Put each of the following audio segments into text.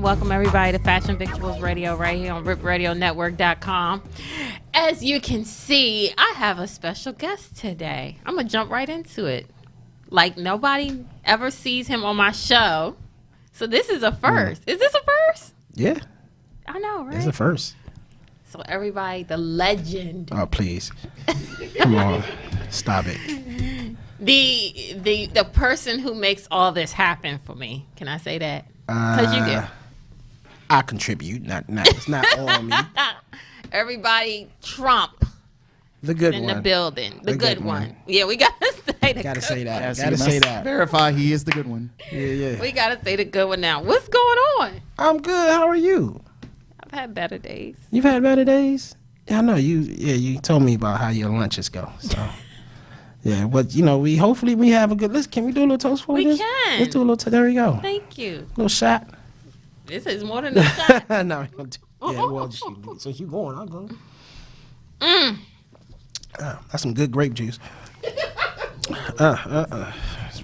Welcome everybody to Fashion Victuals Radio right here on RipRadioNetwork.com. As you can see, I have a special guest today. I'm going to jump right into it. Like nobody ever sees him on my show. So this is a first. Is this a first? Yeah. I know, right? It's a first. So everybody, the legend. Oh, please. Come on. Stop it. The person who makes all this happen for me. Can I say that? Because you get. I contribute. It's not all me. Everybody, Trump. The good in one. The building. The good one. Yeah, we got to say the gotta good say that. Yes, Gotta say that. Verify he is the good one. Yeah. We got to say the good one now. What's going on? I'm good. How are you? I've had better days. You've had better days? Yeah, I know. You told me about how your lunches go. So. Yeah, but we hopefully we have a good. Can we do a little toast for this? We can. Let's do a little. There we go. Thank you. Little shot. This is more than a shot. No, yeah. Well, since you going, I'll go. That's some good grape juice.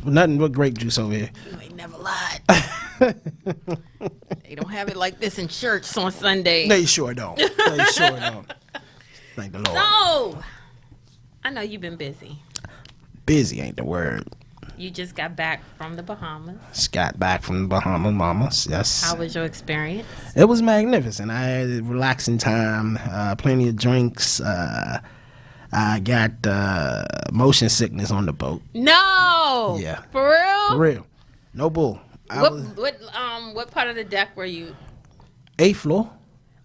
Nothing but grape juice over here. You ain't never lied. They don't have it like this in church on Sunday. They sure don't. Thank the Lord. So, I know you've been busy. Busy ain't the word. You just got back from the Bahamas. Just got back from the Bahamas, mamas. Yes. How was your experience? It was magnificent. I had a relaxing time, plenty of drinks. I got motion sickness on the boat. No. Yeah. For real? For real. No bull. What part of the deck were you? 8th floor.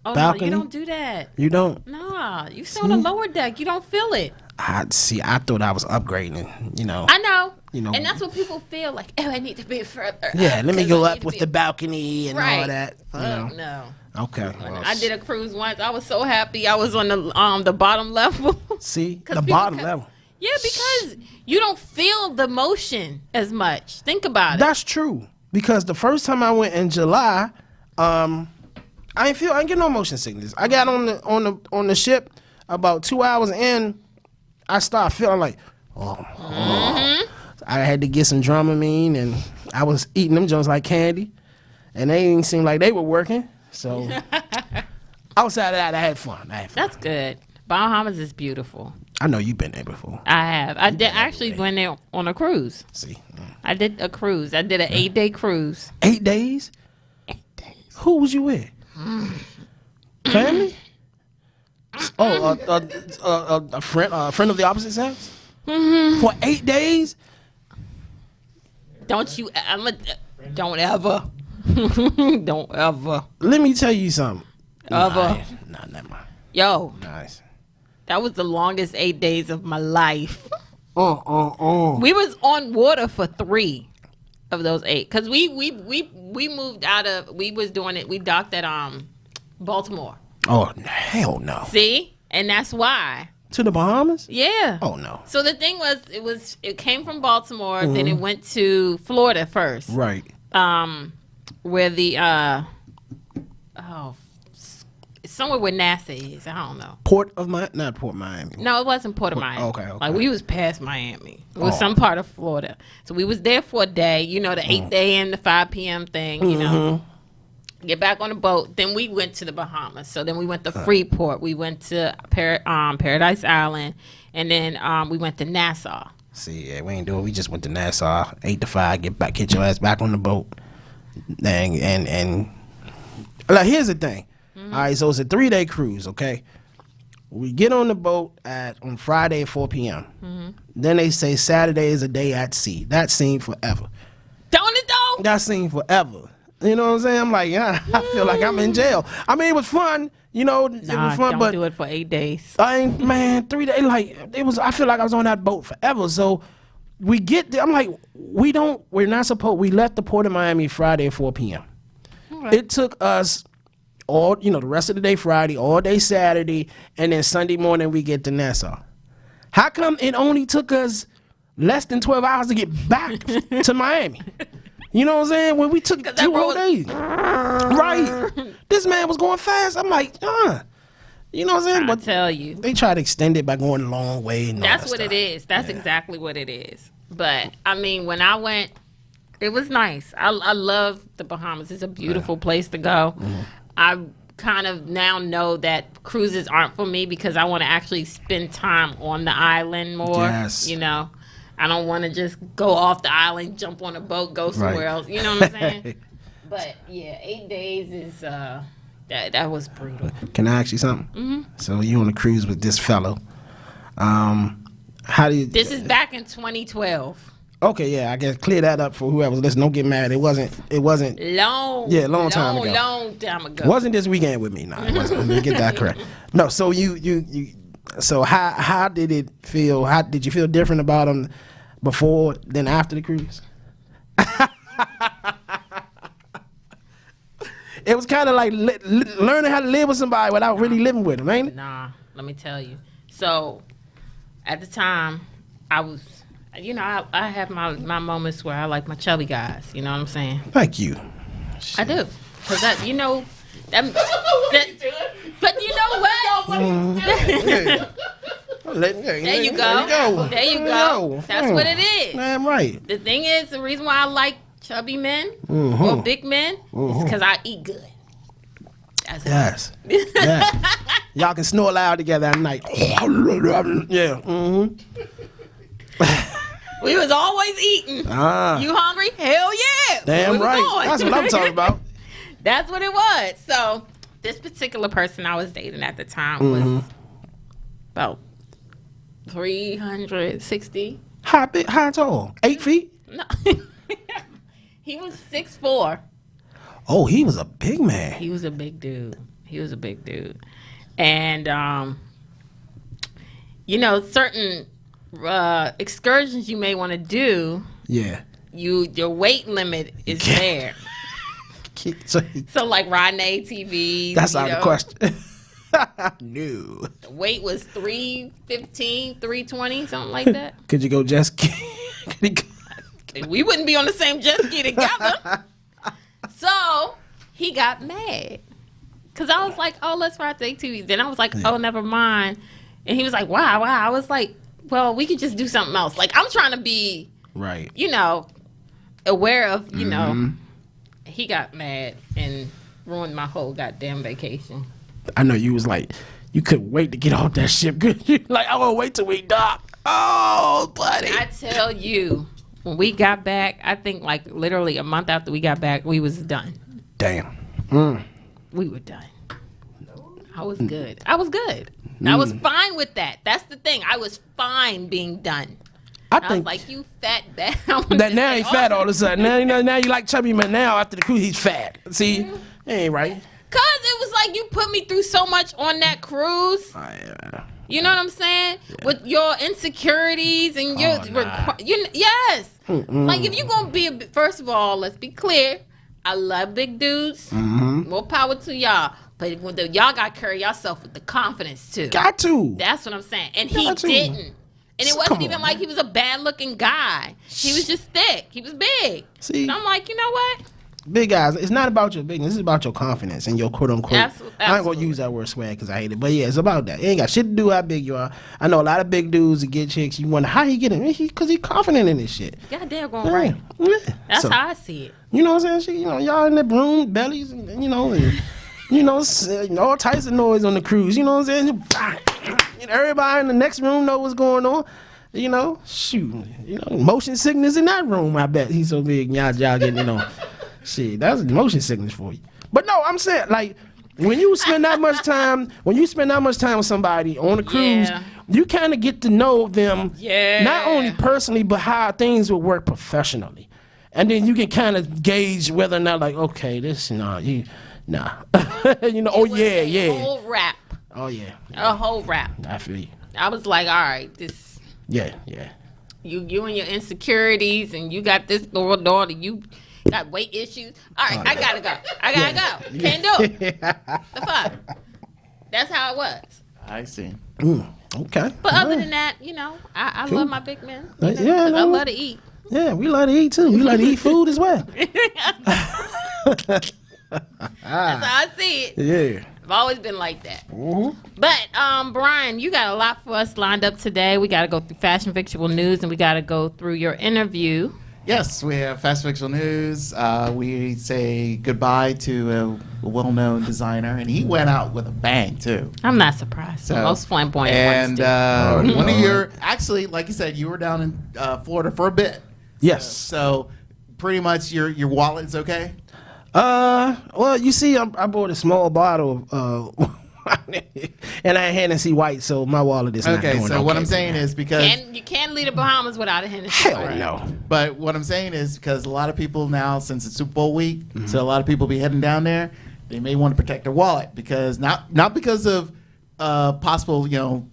Oh, balcony. No, you don't do that. You don't? Nah, you sit on the lower deck. You don't feel it. I thought I was upgrading, I know. And that's what people feel like. Oh, I need to be further. Yeah, let me go up with the balcony and all that. No. Okay. Well, I did a cruise once. I was so happy. I was on the bottom level. See, the bottom level. Yeah, because you don't feel the motion as much. Think about it. That's true. Because the first time I went in July, I didn't get no motion sickness. I got on the ship about 2 hours in. I started feeling like, I had to get some Dramamine, and I was eating them joints like candy, and they didn't seem like they were working. So outside of that, I had fun. That's good. Bahamas is beautiful. I know you've been there before. I have. I actually went there on a cruise. See, I did a cruise. I did an 8-day cruise. 8 days? 8 days. Who was you with? Family? A friend of the opposite sex? Mm-hmm. For 8 days? Don't ever. Don't ever. Let me tell you something. Ever. Nah, never mind. Yo. Nice. That was the longest 8 days of my life. We was on water for 3 of those 8. Cause we moved out of, we was doing it. We docked at Baltimore. Oh hell no. See, and that's why. To the Bahamas? Yeah. Oh no. So the thing was, it came from Baltimore, then it went to Florida first. Right. Where the somewhere where NASA is. I don't know. Not Port Miami. No, it wasn't Port of Miami. Okay. Like we was past Miami. It was some part of Florida. So we was there for a day. The 8 a.m. to 5 p.m. thing. Get back on the boat. Then we went to the Bahamas. So then we went to Freeport. We went to Paradise Island, and then we went to Nassau. See, yeah, we ain't do it. We just went to Nassau, 8 to 5. Get your ass back on the boat. And like, here's the thing. All right, so it's a 3-day cruise. Okay, we get on the boat on Friday at 4 p.m. Then they say Saturday is a day at sea. That seemed forever. Don't it though? That seemed forever. You know what I'm saying? I'm like, yeah, I feel like I'm in jail. I mean, it was fun. It was fun, don't but do it for 8 days. 3 days. Like, it was. I feel like I was on that boat forever. So we get there. I'm like, we left the port of Miami Friday at 4 p.m. Okay. It took us all, the rest of the day Friday, all day Saturday, and then Sunday morning we get to Nassau. How come it only took us less than 12 hours to get back to Miami? You know what I'm saying? When we took 2 whole days. Right. This man was going fast. I'm like, You know what I'm saying? But tell you. They try to extend it by going a long way. And that's what it is. That's exactly what it is. But, I mean, when I went, it was nice. I love the Bahamas. It's a beautiful place to go. Mm-hmm. I kind of now know that cruises aren't for me because I want to actually spend time on the island more. Yes. I don't want to just go off the island, jump on a boat, go somewhere else. You know what I'm saying? But, yeah, 8 days is... That was brutal. Can I ask you something? Mm-hmm. So you on a cruise with this fellow. How do you... This is back in 2012. Okay, yeah, I guess clear that up for whoever's listening. Don't get mad. It wasn't... Long time ago. Long time ago. It wasn't this weekend with me. No, it wasn't. Let me get that correct. No, so so how did it feel? How did you feel different about him before than after the cruise? It was kind of like learning how to live with somebody without really living with them, ain't it? Nah, let me tell you. So, at the time, I was, I have my moments where I like my chubby guys. You know what I'm saying? Like you. I do. Because but you know what? There you go. That's what it is. Damn right. The thing is, the reason why I like chubby men or big men is because I eat good. Yes. Yeah. Y'all can snore loud together at night. Yeah. Mm-hmm. We was always eating. You hungry? Hell yeah. Damn right. That's what I'm talking about. That's what it was. So this particular person I was dating at the time was about 360. How tall? 8 feet? No. He was 6'4". Oh, he was a big man. He was a big dude. And, certain excursions you may want to do. Yeah. Your weight limit is there. So like riding ATVs. That's out of the question. No. The weight was 315, 320, something like that. Could you go jet ski? We wouldn't be on the same jet ski together. So he got mad. Because I was like, oh, let's ride the ATVs. Then I was like, oh, never mind. And he was like, wow. I was like, well, we could just do something else. Like, I'm trying to be, right, aware of, he got mad and ruined my whole goddamn vacation. I know you was like, you couldn't wait to get off that ship. Like, I won't wait till we dock. Oh, buddy. I tell you. When we got back, I think like literally a month after we got back, we was done. Damn. We were done. I was good. I was fine with that. That's the thing. I was fine being done. I was like, you fat bag. That now he's fat all of a sudden. Now you like chubby man. Now after the cruise, he's fat. See, ain't right. Cause it was like you put me through so much on that cruise. You know what I'm saying? Yeah. With your insecurities and your yes. Like if you're gonna be first of all, let's be clear. I love big dudes. More power to y'all. But when y'all got to carry yourself with the confidence too. Got to. That's what I'm saying. And he didn't. And it wasn't even like he was a bad looking guy. He was just thick. He was big. See, and I'm like, you know what? Big guys, it's not about your bigness. It's about your confidence and your quote unquote. Absolutely. I ain't gonna use that word swag because I hate it, but yeah, it's about that. It ain't got shit to do with how big you are. I know a lot of big dudes that get chicks. You wonder how he get it because he confident in this shit. Goddamn, going right. Yeah. That's how I see it. You know what I'm saying? Y'all in the broom bellies, and all types of noise on the cruise. You know what I'm saying? Everybody in the next room know what's going on. Motion sickness in that room. I bet he's so big. Y'all getting shit, that's motion sickness for you. But no, I'm saying like when you spend that much time with somebody on a cruise, you kind of get to know them, not only personally but how things will work professionally, and then you can kind of gauge whether or not like this oh yeah, whole rap. Oh yeah, a whole rap. I feel you. I was like, all right, this. Yeah. You and your insecurities, and you got this girl daughter. You got weight issues. All right, I gotta go. Can't do it. The fuck. That's how it was. I see. Okay. But other than that, I love my big men. I love to eat. Yeah, we love to eat too. We like to eat food as well. That's how I see it. Yeah. I've always been like that. But Brian, you got a lot for us lined up today. We got to go through Fashion Victual News, and we got to go through your interview. Yes, we have Fashion Victual News. We say goodbye to a well-known designer, and he went out with a bang too. I'm not surprised. So, most flamboyant and ones one of your, actually, like you said, you were down in Florida for a bit. Yes. So pretty much your wallet's okay. Well, you see, I bought a small bottle of and I had Hennessy White, so my wallet is not doing okay. So what I'm saying is because you can't leave the Bahamas without a Hennessy. Hell no. But what I'm saying is because a lot of people now, since it's Super Bowl week, so a lot of people be heading down there. They may want to protect their wallet because not because of possible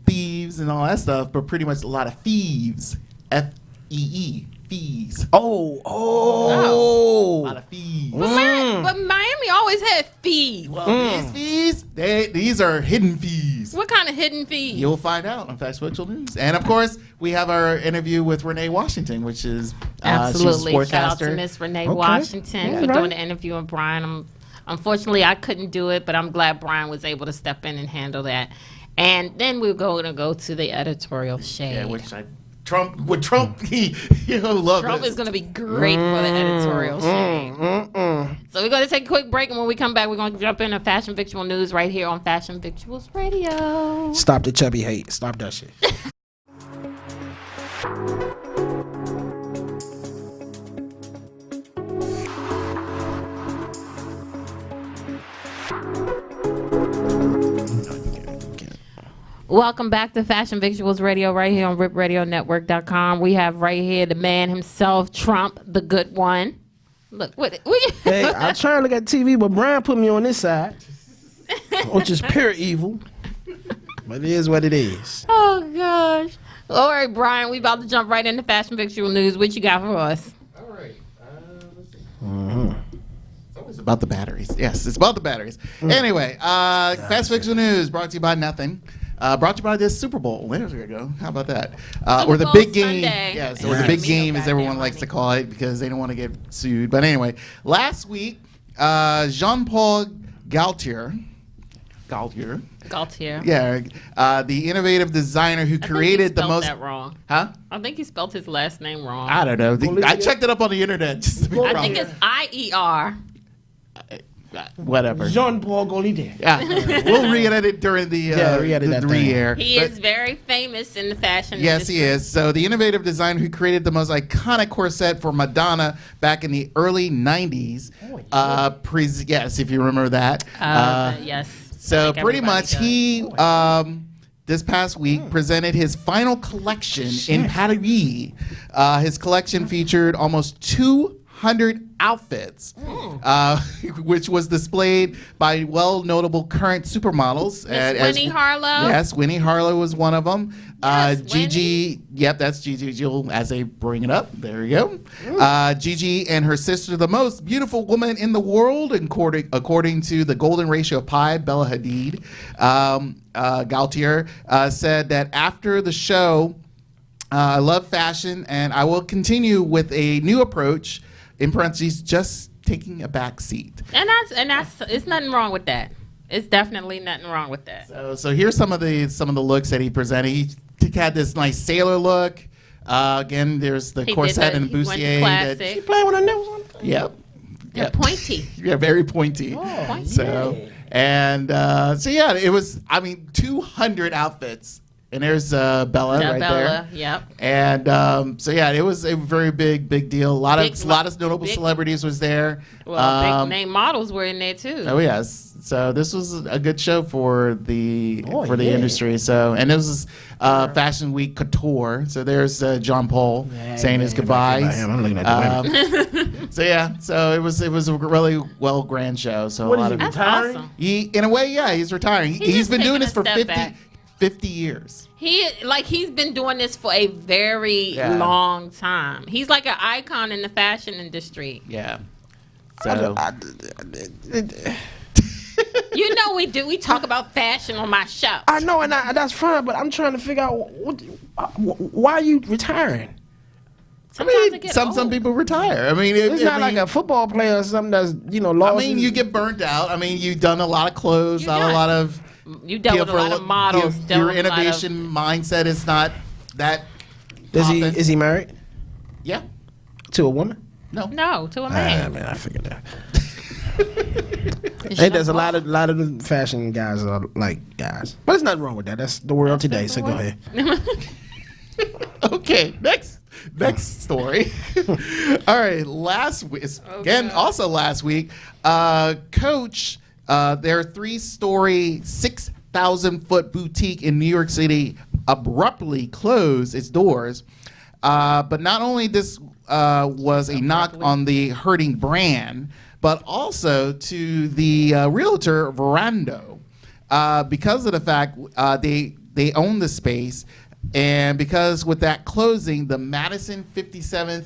thieves and all that stuff, but pretty much a lot of thieves. FEE. Fees. A lot of fees. But Miami always had fees. Well, these fees, these are hidden fees. What kind of hidden fees? You'll find out on Fashion Victual News. And of course, we have our interview with Renee Washington, which is absolutely she's a shout out to sportscaster. Miss Renee Washington for doing the interview with Brian. Unfortunately, I couldn't do it, but I'm glad Brian was able to step in and handle that. And then we're going to go to the editorial shade. Yeah, which Trump, he love Trump this. is going to be great for the editorial shade. So we're going to take a quick break, and when we come back, we're going to jump into Fashion Victual News right here on Fashion Victuals Radio. Stop the chubby hate. Stop that shit. Welcome back to Fashion Victuals Radio right here on RipRadioNetwork.com. We have right here the man himself, Trump, the good one. Look, hey, I try to look at TV, but Brian put me on this side, which is pure evil. But it is what it is. Oh, gosh. All right, Brian, we about to jump right into Fashion Victual News. What you got for us? All right. Let's see. It's always about the batteries. Yes, it's about the batteries. Anyway, Fast Victual News brought to you by nothing. Brought to you by this Super Bowl. There we go. How about that? Or the big game. Yes, or the big game, as everyone likes to call it, because they don't want to get sued. But anyway, last week, Jean-Paul Gaultier. Yeah, the innovative designer who created the most. That wrong. Huh? I think he spelled his last name wrong. I don't know. I checked it up on the internet. Just to be I think it's IER. Whatever. Jean-Paul Gaultier. Yeah, we'll re-edit it during the re-air. He is very famous in the fashion Yes, industry. he is. So the innovative designer who created the most iconic corset for Madonna back in the early 90s. Yes, if you remember that. Yes. So pretty much he, this past week, presented his final collection in Paris. His collection featured almost 200 outfits, which was displayed by notable current supermodels. Winnie Harlow. Yes, Winnie Harlow was one of them. Yes, Gigi, yep, that's Gigi Jill as they bring it up. There you go. Gigi and her sister, the most beautiful woman in the world, according to the Golden Ratio of Pi, Bella Hadid. Gaultier said that after the show, I love fashion and I will continue with a new approach, in parentheses, just taking a back seat. And that's it's nothing wrong with that. It's definitely nothing wrong with that. So here's some of the looks that he presented. He had this nice sailor look. Again, there's the corset and bustier. He Playing with her nose on. Yep. They're pointy. Yeah, very pointy. Oh, Pointy. So yeah, it was. 200 outfits. And there's Bella right there. Yep. And so yeah, it was a very big deal. A lot of notable celebrities was there. Well, big name models were in there too. Oh yes. So this was a good show for the industry. So and it was Fashion Week Couture. So there's John Paul saying his goodbyes. I'm looking at the women. So yeah, so it was a really grand show. So What a lot is of he That's retiring? awesome. in a way, yeah, he's retiring. He's been doing this for 50. 50 years. He's been doing this for a very long time. He's like an icon in the fashion industry. Yeah. So you know we do. We talk about fashion on my show. I know, and that's fine, but I'm trying to figure out why are you retiring? Some people retire. I mean, it's not like a football player or something that's lost. I mean, you get burnt out. I mean, you've done a lot of clothes, you dealt with a lot of models. Your innovation mindset is not that. Is he married? Yeah. To a woman? No, to a man. I mean, I figured that. Hey, there's a lot of the fashion guys are like guys, but there's nothing wrong with that. That's the world today. So go ahead. Okay, next story. All right, last week, also last week, Coach, their 3-story, 6,000-foot boutique in New York City abruptly closed its doors. But not only this was a knock on the hurting brand, but also to the realtor Verando, because of the fact they own the space. And because with that closing, the Madison 57th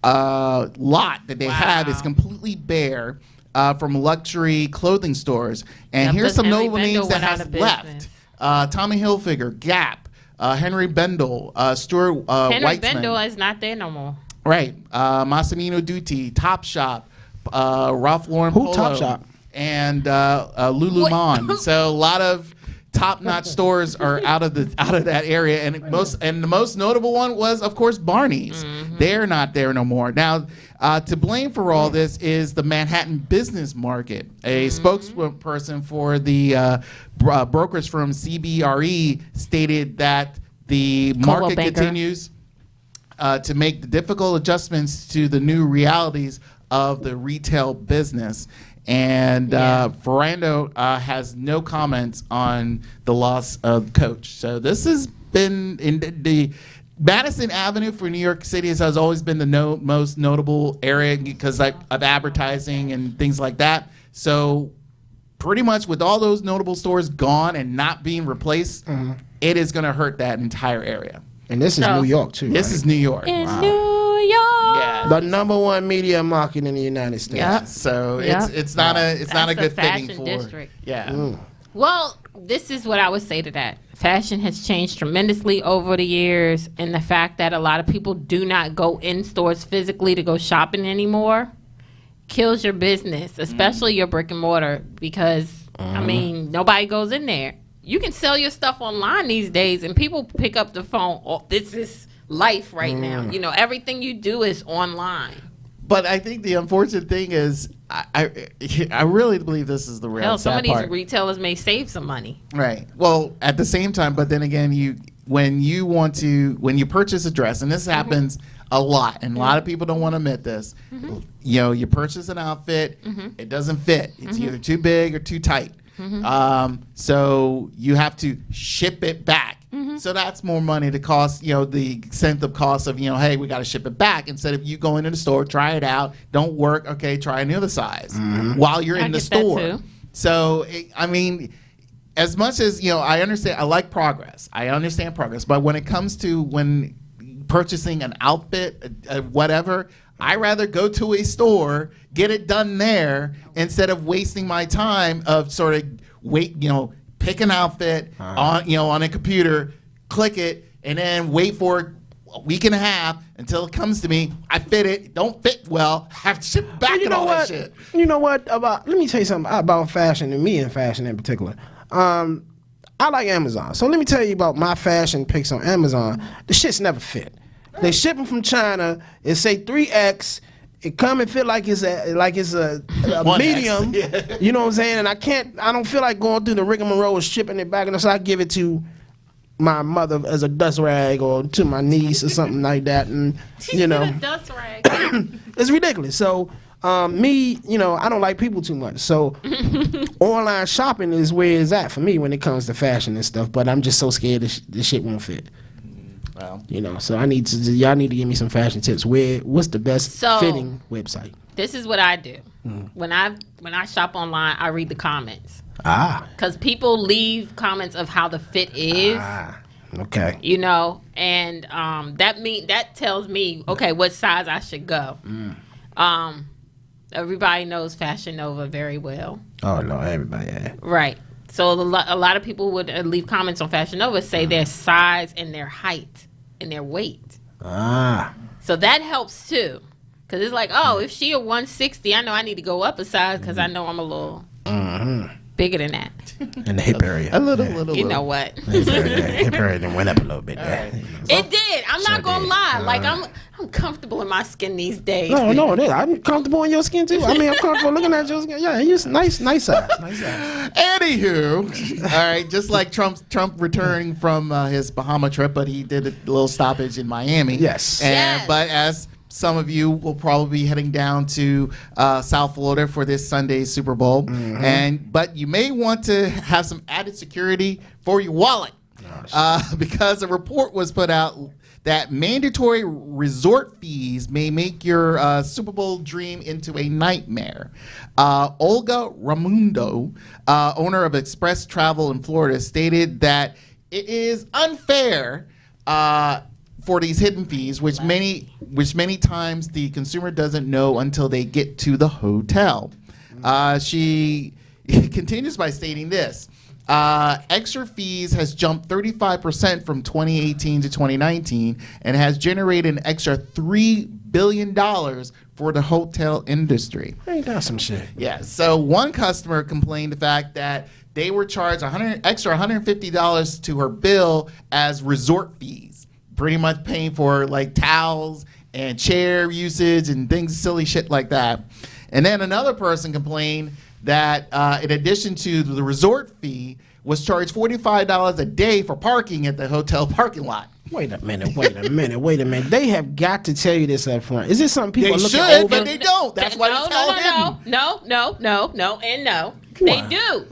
lot that they have is completely bare from luxury clothing stores. And here's some notable names that have left. Tommy Hilfiger, Gap, Henry Bendel, Stuart Weitzman. Henry Bendel is not there no more. Right. Massimino Dutti, Topshop, Ralph Lauren Polo. Topshop? And Lululemon. So a lot of top-notch stores are out of that area, and the most notable one was, of course, Barney's. Mm-hmm. They're not there no more. Now, to blame for all this is the Manhattan business market. A spokesperson for the brokerage firm CBRE stated that the market continues to make the difficult adjustments to the new realities of the retail business. And Verando has no comments on the loss of Coach. So this has been in the Madison Avenue for New York City has always been the most notable area because of advertising and things like that. So pretty much with all those notable stores gone and not being replaced, it is going to hurt that entire area. And this is New York too. This is New York. In New York. Yeah. The #1 media market in the United States. Yeah. So it's not a good fitting for. District. Yeah. Well, this is what I would say to that. Fashion has changed tremendously over the years, and the fact that a lot of people do not go in stores physically to go shopping anymore kills your business, especially your brick and mortar, because I mean, nobody goes in there. You can sell your stuff online these days, and people pick up the phone. Oh, this is life right now. You know, everything you do is online. But I think the unfortunate thing is, I really believe this is the real Hell, sad some of these part. retailers may save some money. Right. Well, at the same time, but then again, when you purchase a dress, and this happens a lot, and a lot of people don't want to admit this. You know, you purchase an outfit, it doesn't fit. It's either too big or too tight. So you have to ship it back. So that's more money to cost, the incentive cost of, hey, we got to ship it back instead of you going to the store, try it out, don't work, okay, try another size while you're in the store. So, I mean, as much as, I understand, I like progress. I understand progress. But when it comes to when purchasing an outfit, whatever, I rather go to a store, get it done there, instead of wasting my time of sort of pick an outfit on a computer, click it, and then wait for a week and a half until it comes to me. I fit it, don't fit well, have to ship it back and all that shit. You know what? Let me tell you something about fashion, and me and fashion in particular. I like Amazon. So let me tell you about my fashion picks on Amazon. The shit's never fit. They ship them from China. It say 3X. It come and feel like it's a medium. Yeah. You know what I'm saying? And I don't feel like going through the rigmarole of shipping it back. And so I give it to my mother as a dust rag or to my niece or something like that. And a dust rag. It's ridiculous. So me, I don't like people too much. So online shopping is where it's at for me when it comes to fashion and stuff. But I'm just so scared the shit won't fit. Wow. So y'all need to give me some fashion tips. What's the best fitting website? This is what I do. When I shop online, I read the comments. Because people leave comments of how the fit is. Okay. You know, and that tells me, okay, what size I should go. Everybody knows Fashion Nova very well. Oh no, everybody. Yeah. Right. So a lot of people would leave comments on Fashion Nova, say their size and their height and their weight. So that helps too, because it's like, oh, if she a 160, I know I need to go up a size because I know I'm a little bigger than that. In the hip area. A little. You know what? Hip area then went up a little bit there. Right. It did. I'm not gonna lie. Like I'm comfortable in my skin these days. No, I'm comfortable in your skin too. I mean, I'm comfortable looking at your skin. Yeah, you're nice size. Anywho, all right, just like Trump returning from his Bahama trip, but he did a little stoppage in Miami. Yes. But as some of you will probably be heading down to South Florida for this Sunday's Super Bowl, but you may want to have some added security for your wallet, because a report was put out that mandatory resort fees may make your Super Bowl dream into a nightmare. Olga Ramundo, owner of Express Travel in Florida, stated that it is unfair for these hidden fees, which many times the consumer doesn't know until they get to the hotel. She continues by stating this. Extra fees has jumped 35% from 2018 to 2019 and has generated an extra $3 billion for the hotel industry. Ain't that some shit? Yeah. So one customer complained the fact that they were charged extra $150 to her bill as resort fees, pretty much paying for like towels and chair usage and things, silly shit like that. And then another person complained that in addition to the resort fee, was charged $45 a day for parking at the hotel parking lot. Wait a minute. They have got to tell you this up front. Is this something people They are looking should, over? but they don't. That's why it's called hidden. No, and no. Why? They do.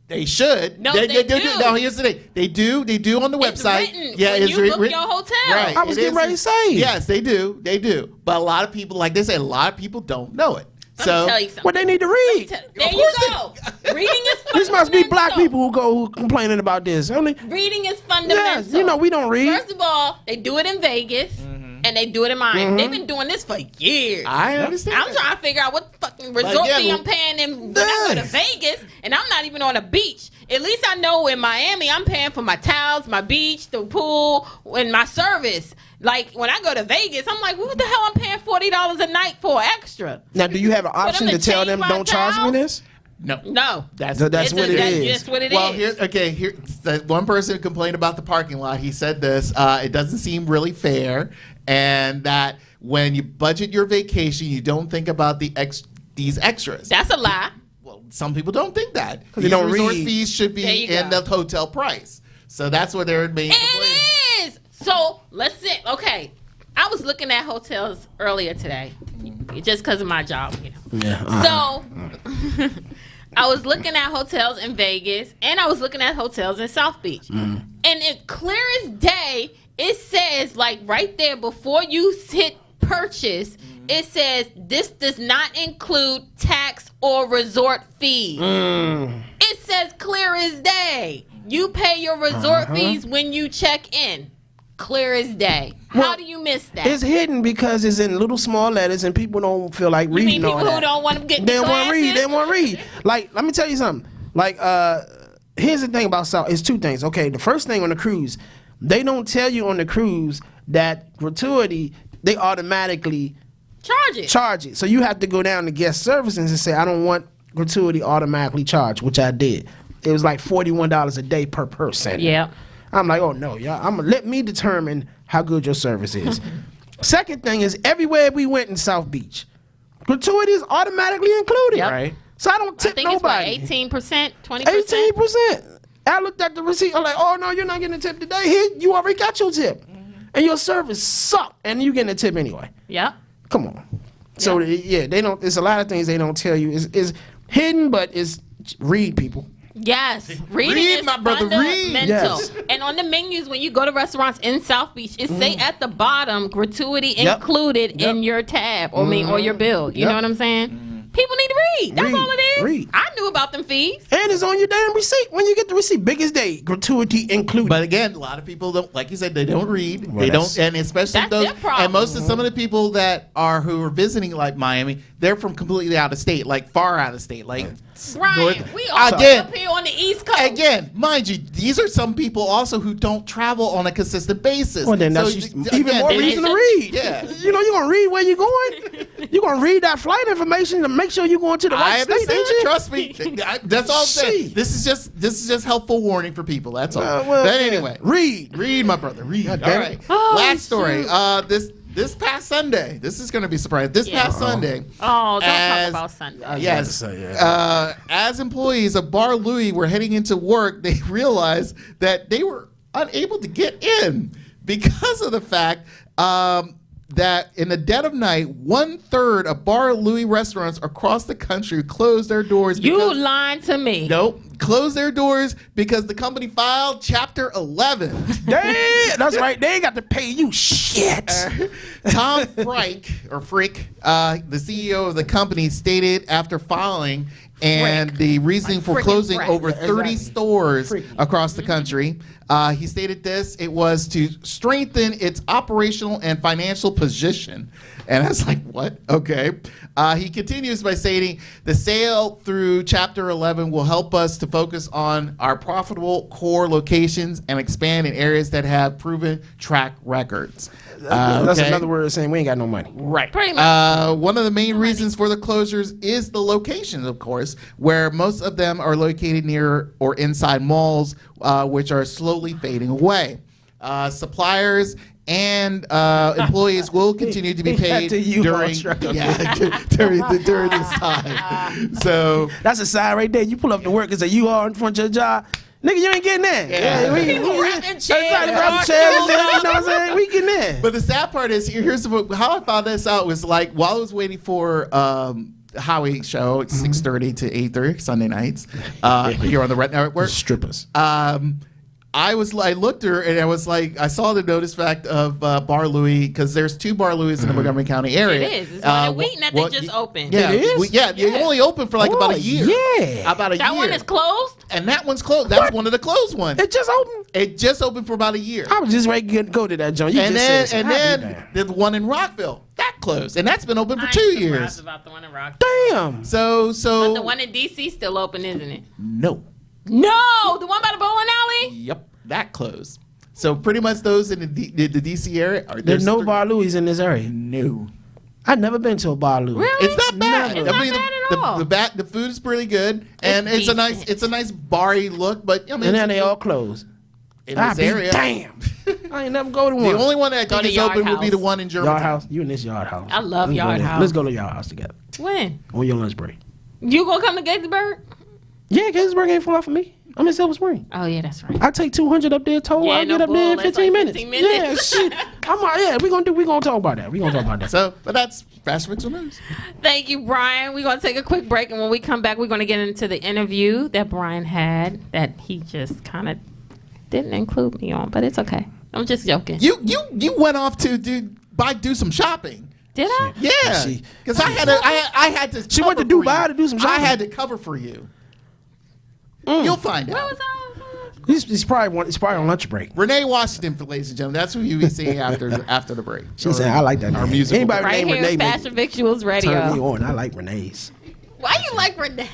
They should. No, they do. No, here's the thing. They do on the website. It's written when you book your hotel. Right. I was getting ready to say. Yes, they do. But a lot of people, like they say, a lot of people don't know it. Let me tell you something. Well, they need to read. There you go. Reading is fundamental. This must be black people who complaining about this. Reading is fundamental. Yes, we don't read. First of all, they do it in Vegas. And they do it in Miami. They've been doing this for years. I understand. I'm trying to figure out what fucking resort fee I'm paying when I go to Vegas, and I'm not even on a beach. At least I know in Miami I'm paying for my towels, my beach, the pool, and my service. Like when I go to Vegas, I'm like, what the hell? I'm paying $40 a night for extra. Now, do you have an option to tell them don't charge me this? No. That's what it is. That's what it well, is. Here, one person complained about the parking lot. He said this, it doesn't seem really fair, and that when you budget your vacation, you don't think about these extras. That's a lie. Well, some people don't think that. They don't resort read. fees should be in the hotel price. So that's what they're main complaint. It is. So let's see. Okay. I was looking at hotels earlier today, just because of my job, Yeah. So I was looking at hotels in Vegas, and I was looking at hotels in South Beach. And it clear as day, it says, like right there before you hit purchase, it says this does not include tax or resort fees. It says clear as day. You pay your resort fees when you check in. Clear as day. How do you miss that? It's hidden because it's in little small letters and people don't feel like reading. You mean people all that. who don't want to get They the want to read. classes? They want to read. Like, let me tell you something. Like, here's the thing about South. It's two things. Okay, the first thing on the cruise, they don't tell you on the cruise that gratuity, they automatically charge it. So you have to go down to guest services and say, I don't want gratuity automatically charged, which I did. It was like $41 a day per person. Yeah. I'm like, oh no, y'all. Let me determine how good your service is. Second thing is, everywhere we went in South Beach, gratuity is automatically included. Yep. Right. So I don't tip nobody. It's 18%, 20%. 18%. I looked at the receipt. I'm like, oh no, you're not getting a tip today. Here, you already got your tip, and your service sucked, and you getting a tip anyway. Yeah. Come on. So yeah, they don't. There's a lot of things they don't tell you. It's hidden, but it's read people. Yes, reading Read, is my brother, read. fundamental. Yes. And on the menus, when you go to restaurants in South Beach, it say at the bottom gratuity included in your tab or or your bill. You know what I'm saying? People need to read. That's all it is. Read. I knew about them fees. And it's on your damn receipt when you get the receipt. Biggest day, gratuity included. But again, a lot of people don't, like you said, they don't read. Well, They don't, and especially That's those, their problem. and most of some of the people who are visiting like Miami, they're from completely out of state, like far out of state, like Brian, we all again. up here on the East Coast. Again, mind you, these are some people also who don't travel on a consistent basis. Well, then that's even more reason to read. Yeah. You know, you're going to read where you're going. You're going to read that flight information to make sure you're going to the right I state. understand. ain't you? Trust me. That's all I'm saying. Shit. This is just helpful warning for people. That's all. Well, but yeah. anyway, Read, my brother. Read. All damn right. it. Oh, Last story. shoot. This past Sunday. This is going to be surprising. This past Sunday. Oh, don't as- talk about Sunday. Yes. about to say, As employees of Bar Louie were heading into work, they realized that they were unable to get in because of the fact that in the dead of night, 1/3 of Bar Louie restaurants across the country closed their doors. You lying to me. Nope. Closed their doors because the company filed Chapter 11. Damn, that's right. They ain't got to pay you shit. Tom Frick, the CEO of the company, stated after filing and the reasoning for frickin' closing Frick. over 30 Exactly. stores Freaky. across the country. He stated this: it was to strengthen its operational and financial position. And I was like, what? Okay. He continues by stating, the sale through Chapter 11 will help us to focus on our profitable core locations and expand in areas that have proven track records. That's Okay? another word of saying we ain't got no money. Right. Pretty much. One of the main reasons for the closures is the locations, of course, where most of them are located near or inside malls, which are slowly fading away. Suppliers and employees will continue to be paid To you, during during this time. So That's a sign right there. You pull up to work and say you are in front of your job. Nigga, you ain't getting in. Yeah. People wrapping chairs. Wrapping chairs and shit, you know what I'm saying? We getting in. But the sad part is, how I found this out was like while I was waiting for Howie show at 6:30 to 8:30 Sunday nights here on the Red Network. Strippers. I looked her and I was like, I saw the notice fact of Bar Louie because there's 2 Bar Louies in the Montgomery County area. It is. It's one in Wheaton that they just opened. Yeah, It is? They only opened for like about a year. Yeah. About a year. That one is closed? And that one's closed. That's one of the closed ones. It just opened. It just opened for about a year. I was just ready to go to that joint. You And just then, said and something. then the one in Rockville that closed, and that's been open for I 2 ain't years. surprised about the one in Rock. Damn. So But the one in D.C. still open, isn't it? no. No, the one by the bowling alley? Yep, that closed. So pretty much those in the DC area are There's no Bar Louis in this area. No. I've never been to a Bar Louis. Really? It's not bad. It's not bad at all. The food is pretty good, and It's it's a nice bar-y look. But I mean, And then they all closed. in I this be area. damn. I ain't never go to one. The only one that I Go think to is Yard open would be House. the one in Germany. Yard House. You in this Yard House. I love Let's go Yard there. House. Let's go to Yard House together When? on your lunch break. You gonna come to Gettysburg? Yeah, Gettysburg ain't far from me. I'm in Silver Spring. Oh, yeah, that's right. I take 200 up there toll. Yeah, I'll no get up there in bull. That's 15 like minutes. 15 minutes. Yeah, shit. We gonna talk about that. We gonna talk about that. So, but that's Fast Victual News. Thank you, Brian. We're going to take a quick break, and when we come back, we're going to get into the interview that Brian had that he just kind of didn't include me on, but it's okay. I'm just joking. You went off to do some shopping. Did I? Yeah, She- because I had to. She went to cover for Dubai you. to do some I shopping. had to cover for you. You'll find Where out. was I? He's probably on lunch break. Renee Washington, for ladies and gentlemen. That's who you'll be seeing after the break. She said, "I like that." Our name. musical. Anybody Right named here, Renee Fashion Victuals turn me Radio. on. I like Renee's. Why you like Renee?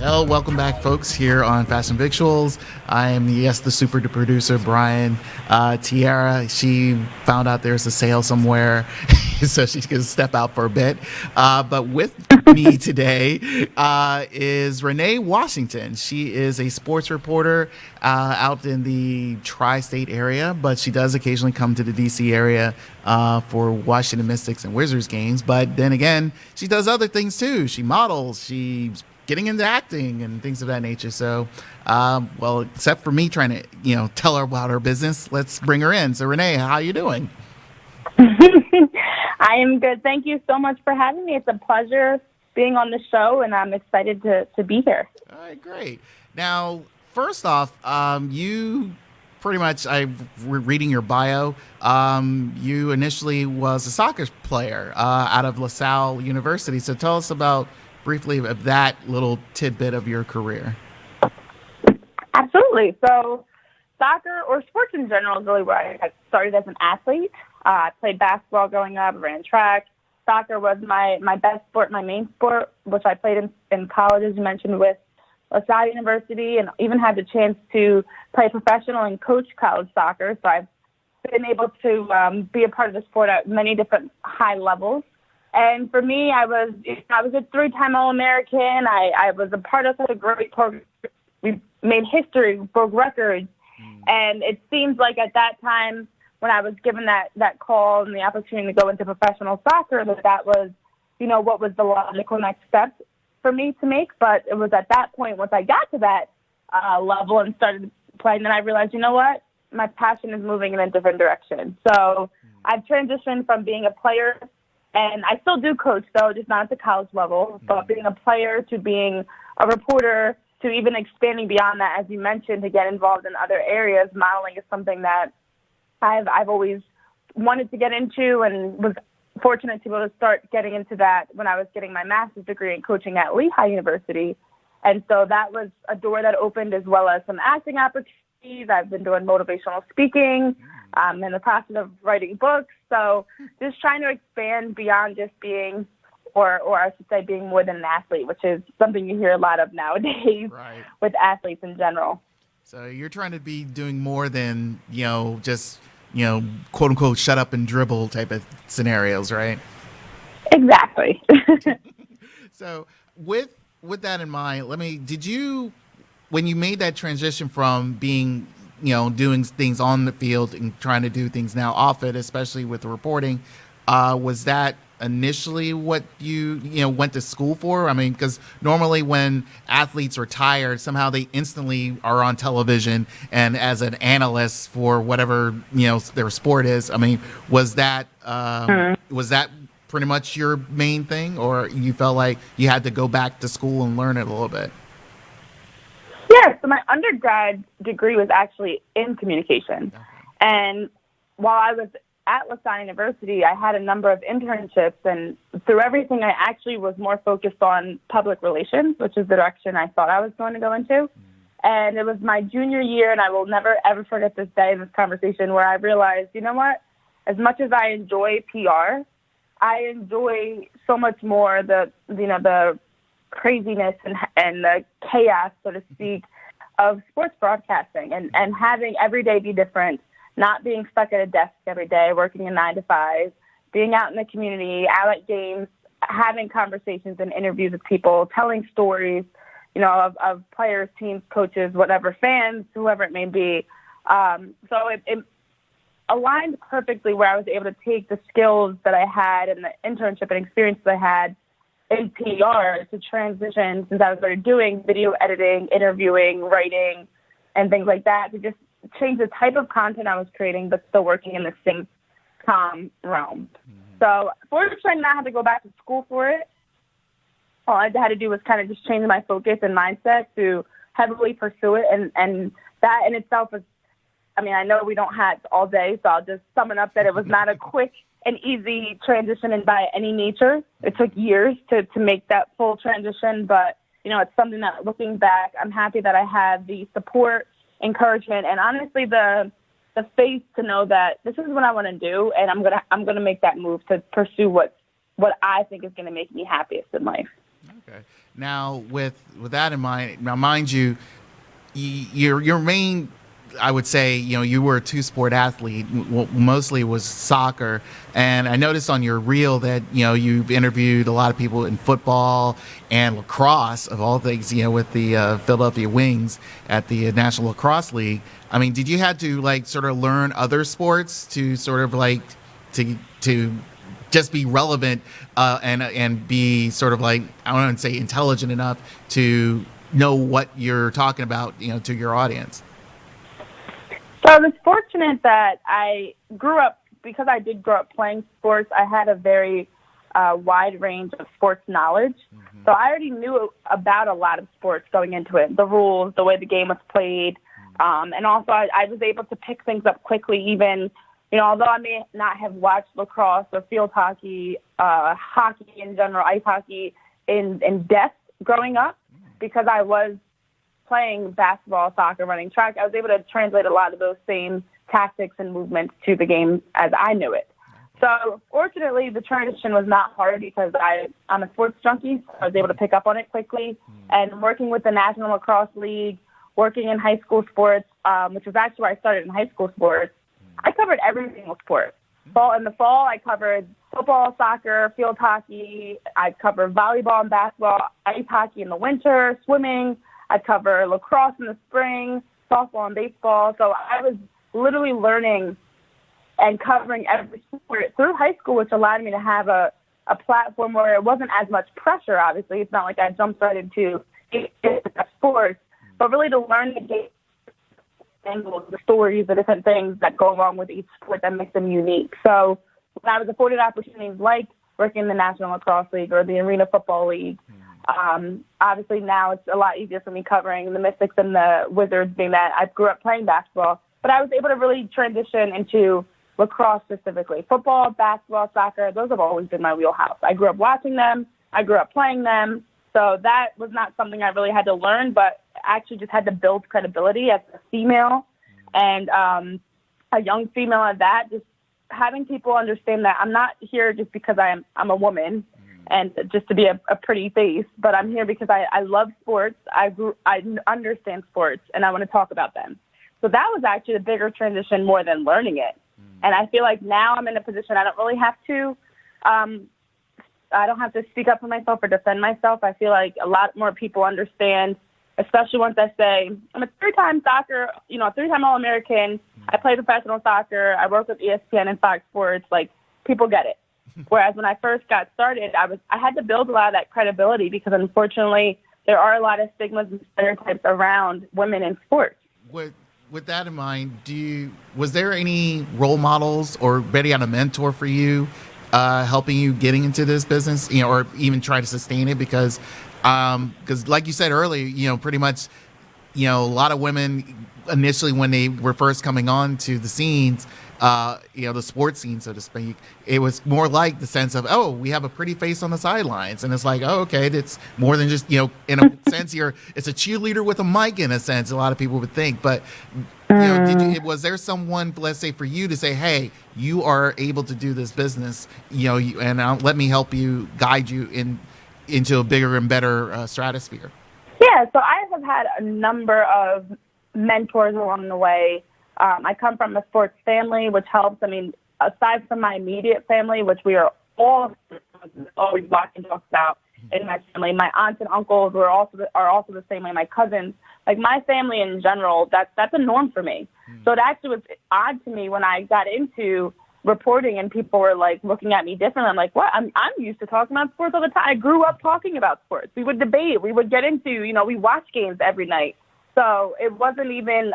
Well, welcome back, folks, here on Fashion Victuals. I am, the super producer, Brian. Tiara, she found out there's a sale somewhere, so she's going to step out for a bit. But with me today is Renee Washington. She is a sports reporter out in the tri-state area, but she does occasionally come to the D.C. area for Washington Mystics and Wizards games. But then again, she does other things, too. She models. She's getting into acting and things of that nature. So, well, except for me trying to, tell her about her business, let's bring her in. So, Renee, how you doing? I am good. Thank you so much for having me. It's a pleasure being on the show, and I'm excited to be here. All right, great. Now, first off, you pretty much, reading your bio, you initially was a soccer player out of LaSalle University. So tell us briefly of that little tidbit of your career. Absolutely. So soccer or sports in general is really where I got started as an athlete. I played basketball growing up, ran track. Soccer was my best sport, my main sport, which I played in college, as you mentioned, with LaSalle University, and even had the chance to play professional and coach college soccer. So I've been able to be a part of the sport at many different high levels. And for me, I was a 3-time All-American. I was a part of such a great program. We made history, broke records. And it seems like at that time, when I was given that call and the opportunity to go into professional soccer, that was, what was the logical next step for me to make. But it was at that point, once I got to that level and started playing, then I realized, you know what? My passion is moving in a different direction. So I've transitioned from being a player, and I still do coach, though, just not at the college level, but being a player to being a reporter to even expanding beyond that, as you mentioned, to get involved in other areas. Modeling is something that I've always wanted to get into, and was fortunate to be able to start getting into that when I was getting my master's degree in coaching at Lehigh University. And so that was a door that opened, as well as some acting opportunities. I've been doing motivational speaking. I'm in the process of writing books. So just trying to expand beyond just being, or I should say being more than an athlete, which is something you hear a lot of nowadays with athletes in general. So you're trying to be doing more than, just, quote unquote, shut up and dribble type of scenarios, right? Exactly. So with that in mind, when you made that transition from being, doing things on the field and trying to do things now off it, especially with the reporting, was that initially what you went to school for? I mean, because normally when athletes retire, somehow they instantly are on television and as an analyst for whatever their sport is. I mean, was that pretty much your main thing, or you felt like you had to go back to school and learn it a little bit? Yeah, so my undergrad degree was actually in communication. And while I was at LaSalle University, I had a number of internships, and through everything, I actually was more focused on public relations, which is the direction I thought I was going to go into. And it was my junior year, and I will never, ever forget this day in this conversation, where I realized, you know what? As much as I enjoy PR, I enjoy so much more the craziness and the chaos, so to speak, of sports broadcasting, and having every day be different. Not being stuck at a desk every day, working a 9 to 5, being out in the community, out at games, having conversations and interviews with people, telling stories, of players, teams, coaches, whatever, fans, whoever it may be. So it aligned perfectly where I was able to take the skills that I had and the internship and experience that I had in PR to transition, since I was already doing video editing, interviewing, writing, and things like that, to just change the type of content I was creating, but still working in the same realm. So fortunately, I did not have to go back to school for it. All I had to do was kind of just change my focus and mindset to heavily pursue it. And that in itself was, I know we don't have all day, so I'll just sum it up that it was not a quick and easy transition and by any nature. It took years to make that full transition, but, it's something that, looking back, I'm happy that I had the support, encouragement, and honestly the faith to know that this is what I want to do, and I'm gonna make that move to pursue what I think is gonna make me happiest in life. Okay. Now with that in mind, now mind you, your main, I would say, you were a 2-sport athlete. Mostly was soccer, and I noticed on your reel that you've interviewed a lot of people in football and lacrosse, of all things. With the Philadelphia Wings at the National Lacrosse League. I mean, did you have to sort of learn other sports to sort of to just be relevant and be sort of I don't want to say intelligent enough to know what you're talking about, to your audience? So I was fortunate that I grew up, because I did grow up playing sports, I had a very wide range of sports knowledge. So I already knew about a lot of sports going into it, the rules, the way the game was played, And also I was able to pick things up quickly, even, although I may not have watched lacrosse or field hockey, hockey in general, ice hockey in depth growing up, because I was playing basketball, soccer, running track, I was able to translate a lot of those same tactics and movements to the game as I knew it. So fortunately, the transition was not hard because I'm a sports junkie, so I was able to pick up on it quickly. And working with the National Lacrosse League, working in high school sports, which was actually where I started in high school sports, I covered every single sport. In the fall, I covered football, soccer, field hockey. I covered volleyball and basketball, ice hockey in the winter, swimming. I cover lacrosse in the spring, softball and baseball. So I was literally learning and covering every sport through high school, which allowed me to have a platform where it wasn't as much pressure, obviously. It's not like I jumped right into sports, but really to learn the game angles, the stories, the different things that go along with each sport that makes them unique. So when I was afforded opportunities like working in the National Lacrosse League or the Arena Football League, obviously now it's a lot easier for me covering the Mystics and the Wizards, being that I grew up playing basketball, but I was able to really transition into lacrosse specifically. Football, basketball, soccer, those have always been my wheelhouse. I grew up watching them. I grew up playing them. So that was not something I really had to learn, but actually just had to build credibility as a female and a young female at that, just having people understand that I'm not here just because I'm a woman and just to be a pretty face, but I'm here because I love sports. I understand sports, and I want to talk about them. So that was actually a bigger transition more than learning it. And I feel like now I'm in a position I don't really have to, I don't have to speak up for myself or defend myself. I feel like a lot more people understand, especially once I say, I'm a three-time All-American. I play professional soccer. I work with ESPN and Fox Sports. Like, people get it. Whereas when I first got started, I had to build a lot of that credibility because, unfortunately, there are a lot of stigmas and stereotypes around women in sports. With that in mind, was there any role models or maybe a mentor for you helping you getting into this business, or even try to sustain it? Because like you said earlier, pretty much, a lot of women initially when they were first coming on to the scenes, the sports scene, so to speak, it was more like the sense of, oh, we have a pretty face on the sidelines. And it's like, oh, okay, it's more than just, in a sense, it's a cheerleader with a mic, in a sense, a lot of people would think. But, was there someone, let's say, for you to say, hey, you are able to do this business, and let me help you, guide you into a bigger and better stratosphere? Yeah, so I have had a number of mentors along the way. I come from a sports family, which helps. I mean, aside from my immediate family, which we are all always watching talks about in my family, my aunts and uncles are also the same way. My cousins, like my family in general, that's a norm for me. So it actually was odd to me when I got into reporting and people were like looking at me differently. I'm like, what? I'm used to talking about sports all the time. I grew up talking about sports. We would debate. We would get into, we watch games every night. So it wasn't even,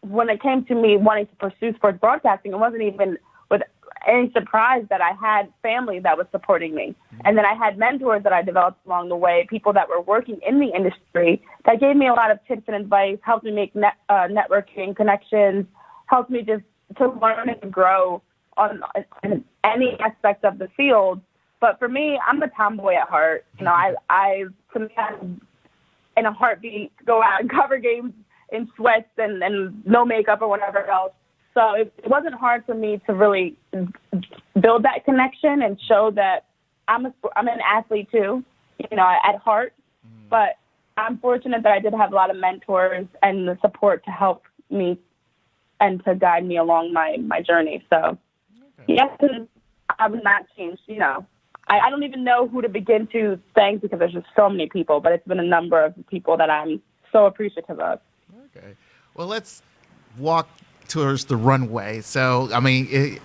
when it came to me wanting to pursue sports broadcasting, it wasn't even with any surprise that I had family that was supporting me. And then I had mentors that I developed along the way, people that were working in the industry that gave me a lot of tips and advice, helped me make networking connections, helped me just to learn and grow on any aspect of the field. But for me, I'm a tomboy at heart. I sometimes in a heartbeat go out and cover games in sweats and no makeup or whatever else. So it wasn't hard for me to really build that connection and show that I'm an athlete too, at heart. But I'm fortunate that I did have a lot of mentors and the support to help me and to guide me along my journey. So yes, I would not change, I don't even know who to begin to thank because there's just so many people, but it's been a number of people that I'm so appreciative of. Okay. Well, let's walk towards the runway. So, I mean,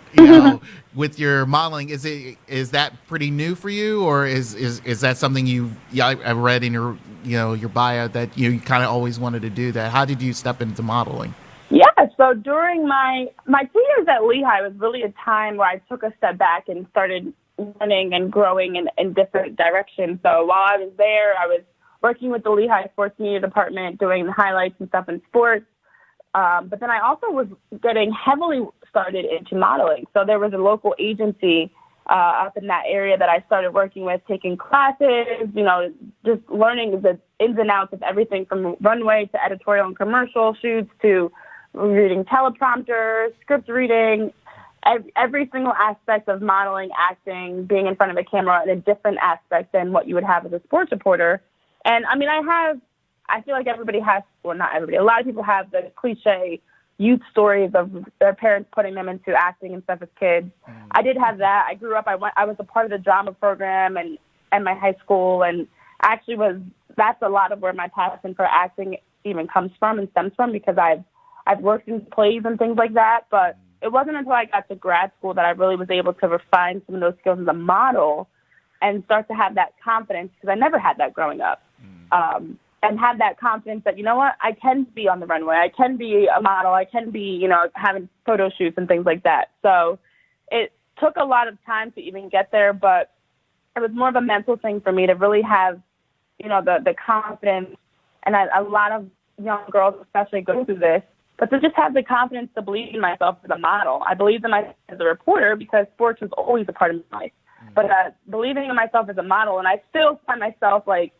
with your modeling, is that pretty new for you, or is that something I read in your bio that you kind of always wanted to do that? How did you step into modeling? Yeah. So during my 2 years at Lehigh was really a time where I took a step back and started learning and growing in different directions. So while I was there, I was working with the Lehigh Sports Media Department, doing the highlights and stuff in sports. But then I also was getting heavily started into modeling. So there was a local agency up in that area that I started working with, taking classes, just learning the ins and outs of everything from runway to editorial and commercial shoots to reading teleprompters, script reading, every single aspect of modeling, acting, being in front of a camera in a different aspect than what you would have as a sports reporter. And I mean, I feel like everybody has, well, not everybody, a lot of people have the cliche youth stories of their parents putting them into acting and stuff as kids. I did have that. I grew up, I was a part of the drama program and my high school, and actually that's a lot of where my passion for acting even comes from and stems from, because I've worked in plays and things like that, but it wasn't until I got to grad school that I really was able to refine some of those skills as a model and start to have that confidence, because I never had that growing up. And have that confidence that, you know what, I can be on the runway, I can be a model, I can be, having photo shoots and things like that. So it took a lot of time to even get there, but it was more of a mental thing for me to really have, the confidence, and a lot of young girls especially go through this, but to just have the confidence to believe in myself as a model. I believed in myself as a reporter because sports was always a part of my life. But believing in myself as a model, and I still find myself like,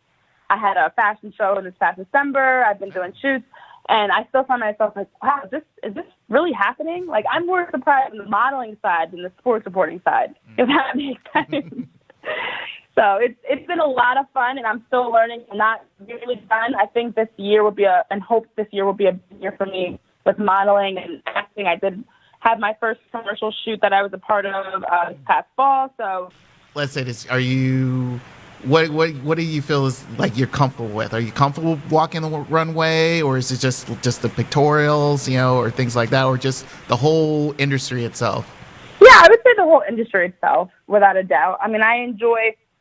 I had a fashion show this past December. I've been doing shoots, and I still find myself like, wow, is this really happening? Like, I'm more surprised on the modeling side than the sports reporting side, if that makes sense. So it's been a lot of fun, and I'm still learning. I'm not really done. I think this year will be a big year for me with modeling and acting. I did have my first commercial shoot that I was a part of this past fall. So let's say this: What do you feel is like you're comfortable with? Are you comfortable walking the runway, or is it just the pictorials, or things like that, or just the whole industry itself? Yeah, I would say the whole industry itself, without a doubt. I mean,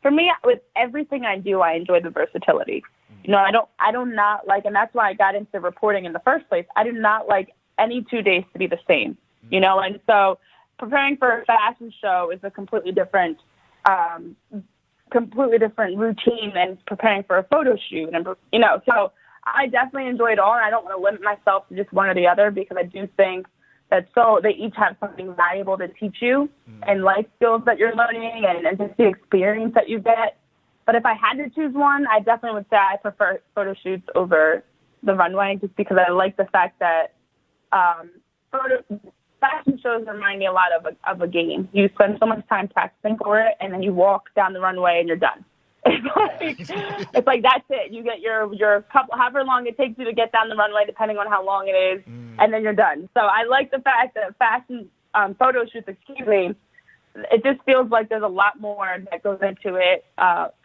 for me, with everything I do, I enjoy the versatility. I do not like, and that's why I got into reporting in the first place. I do not like any 2 days to be the same, and so preparing for a fashion show is a completely different routine than preparing for a photo shoot. And, so I definitely enjoy it all, and I don't want to limit myself to just one or the other, because I do think that they each have something valuable to teach you and life skills that you're learning and just the experience that you get. But if I had to choose one, I definitely would say I prefer photo shoots over the runway, just because I like the fact that fashion shows remind me a lot of a game. You spend so much time practicing for it, and then you walk down the runway and you're done. It's like that's it. You get your couple, however long it takes you to get down the runway, depending on how long it is, and then you're done. So I like the fact that fashion photo shoots, it just feels like there's a lot more that goes into it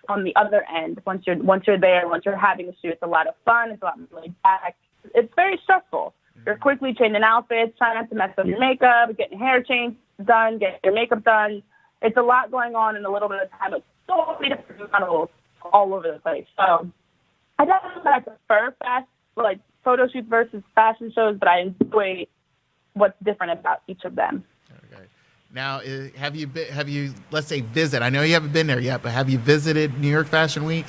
on the other end. Once you're there, once you're having a shoot, it's a lot of fun. It's a lot more laid back. It's very stressful. You're quickly changing outfits, trying not to mess up your makeup, getting hair changed done, getting your makeup done. It's a lot going on in a little bit of time. It's so many different models all over the place. So I definitely prefer photo shoots versus fashion shows, but I enjoy what's different about each of them. Okay. Now, have you, let's say, visit? I know you haven't been there yet, but have you visited New York Fashion Week?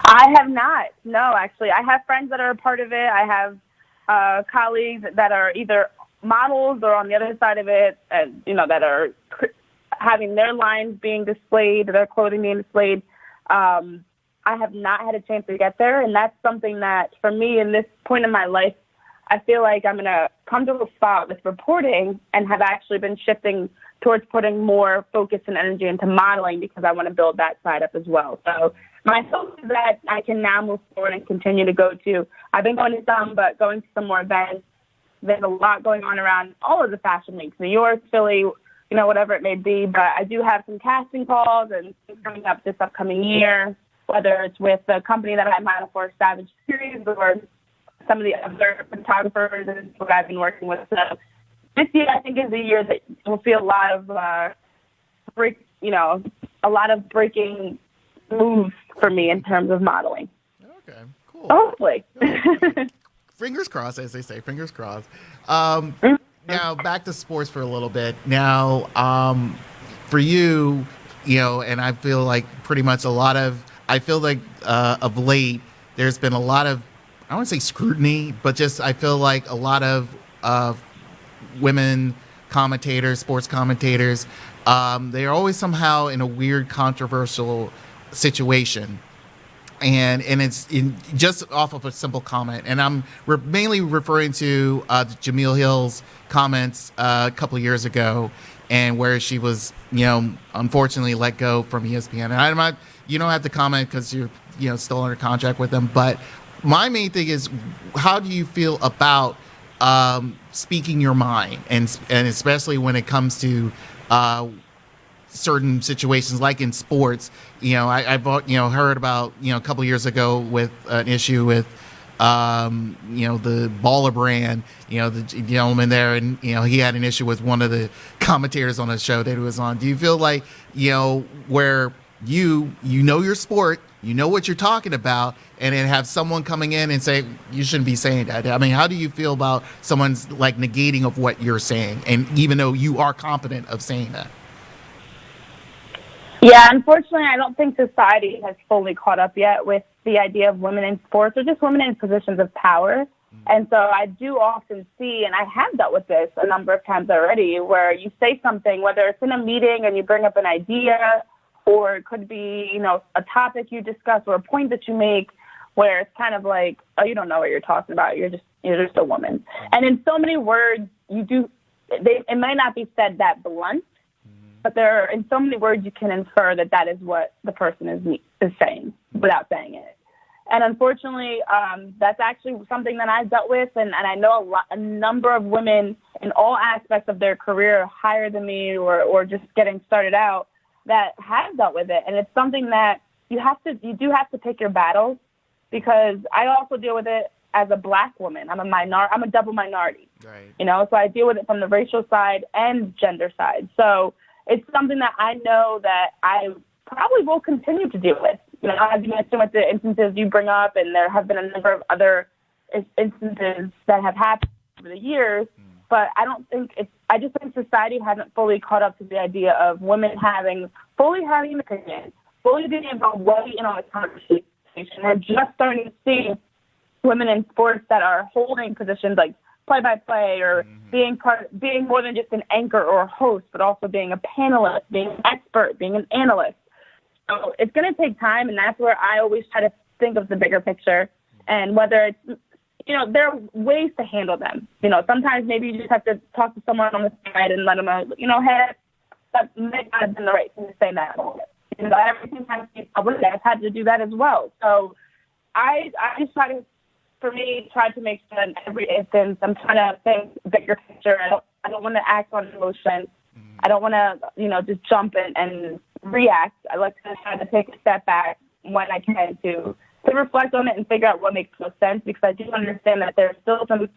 I have not. No, actually. I have friends that are a part of it. I have colleagues that are either models or on the other side of it, that are having their lines being displayed, their clothing being displayed. I have not had a chance to get there, and that's something that, for me, in this point in my life, I feel like I'm in a comfortable spot with reporting and have actually been shifting towards putting more focus and energy into modeling, because I want to build that side up as well. So my hope is that I can now move forward and continue to go to, I've been going to some, but going to some more events. There's a lot going on around all of the fashion weeks, New York, Philly, whatever it may be. But I do have some casting calls and things coming up this upcoming year, whether it's with the company that I model for, Savage Series, or some of the other photographers and what I've been working with. So this year, I think, is the year that we'll see a lot of breaking moves for me in terms of modeling. Okay, cool. Hopefully. Fingers crossed, as they say. Fingers crossed. Now, back to sports for a little bit. Now, for you, and I feel like pretty much of late, there's been a lot of I wouldn't say scrutiny, but just I feel like a lot of women commentators, sports commentators, they are always somehow in a weird, controversial situation. And it's just off of a simple comment. And I'm mainly referring to Jameel Hill's comments a couple of years ago, and where she was, unfortunately let go from ESPN. And I'm not, you don't have to comment because you're, still under contract with them. But my main thing is, how do you feel about speaking your mind, and especially when it comes to certain situations like in sports? I've heard about a couple of years ago with an issue with the Baller brand, the gentleman there, and he had an issue with one of the commentators on the show that he was on. Do you feel like where you know your sport, you know what you're talking about, and then have someone coming in and say you shouldn't be saying that? I mean, how do you feel about someone's like negating of what you're saying, and even though you are competent of saying that? Yeah, unfortunately, I don't think society has fully caught up yet with the idea of women in sports or just women in positions of power. And so I do often see, and I have dealt with this a number of times already, where you say something, whether it's in a meeting and you bring up an idea, or it could be, a topic you discuss or a point that you make, where it's kind of like, oh, you don't know what you're talking about. You're just a woman. And in so many words, it might not be said that blunt, but in so many words you can infer that is what the person is saying without saying it. And unfortunately, that's actually something that I've dealt with, and I know a number of women in all aspects of their career, higher than me or just getting started out, that have dealt with it. And it's something that you do have to pick your battles, because I also deal with it as a Black woman. I'm a double minority, right? So I deal with it from the racial side and gender side. So it's something that I know that I probably will continue to deal with. As you mentioned with the instances you bring up, and there have been a number of other instances that have happened over the years, but I just think society hasn't fully caught up to the idea of women fully having an opinion, fully being able to weigh in on the conversation. We're just starting to see women in sports that are holding positions like play-by-play, or being more than just an anchor or a host, but also being a panelist, being an expert, being an analyst. So it's going to take time, and that's where I always try to think of the bigger picture, and whether it's, there are ways to handle them. Sometimes maybe you just have to talk to someone on the side and let them know, hey, that may not have been the right thing to say in that moment. Everything has to be public. I've had to do that as well. So I just try to make sure in every instance I'm trying to think bigger picture. I don't want to act on emotion. I don't want to, just jump in and react. I like to try to take a step back when I can to reflect on it and figure out what makes most sense, because I do understand that there's still some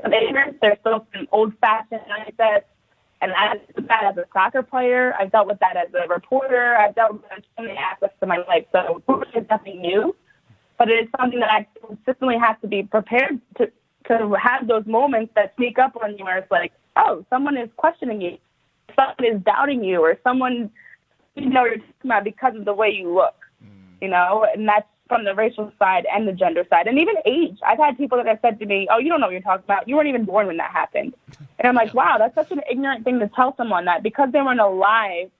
ignorance, there's still some old-fashioned mindsets. And I dealt with that as a soccer player. I've dealt with that as a reporter. I've dealt with that in so many aspects of my life. So it's nothing new, but it is something that I consistently have to be prepared to have those moments that sneak up on you, where it's like, oh, someone is questioning you, someone is doubting you, or someone you're talking about because of the way you look, and that's from the racial side and the gender side, and even age. I've had people that have said to me, oh, you don't know what you're talking about. You weren't even born when that happened. And I'm like, wow, that's such an ignorant thing to tell someone, that because they weren't alive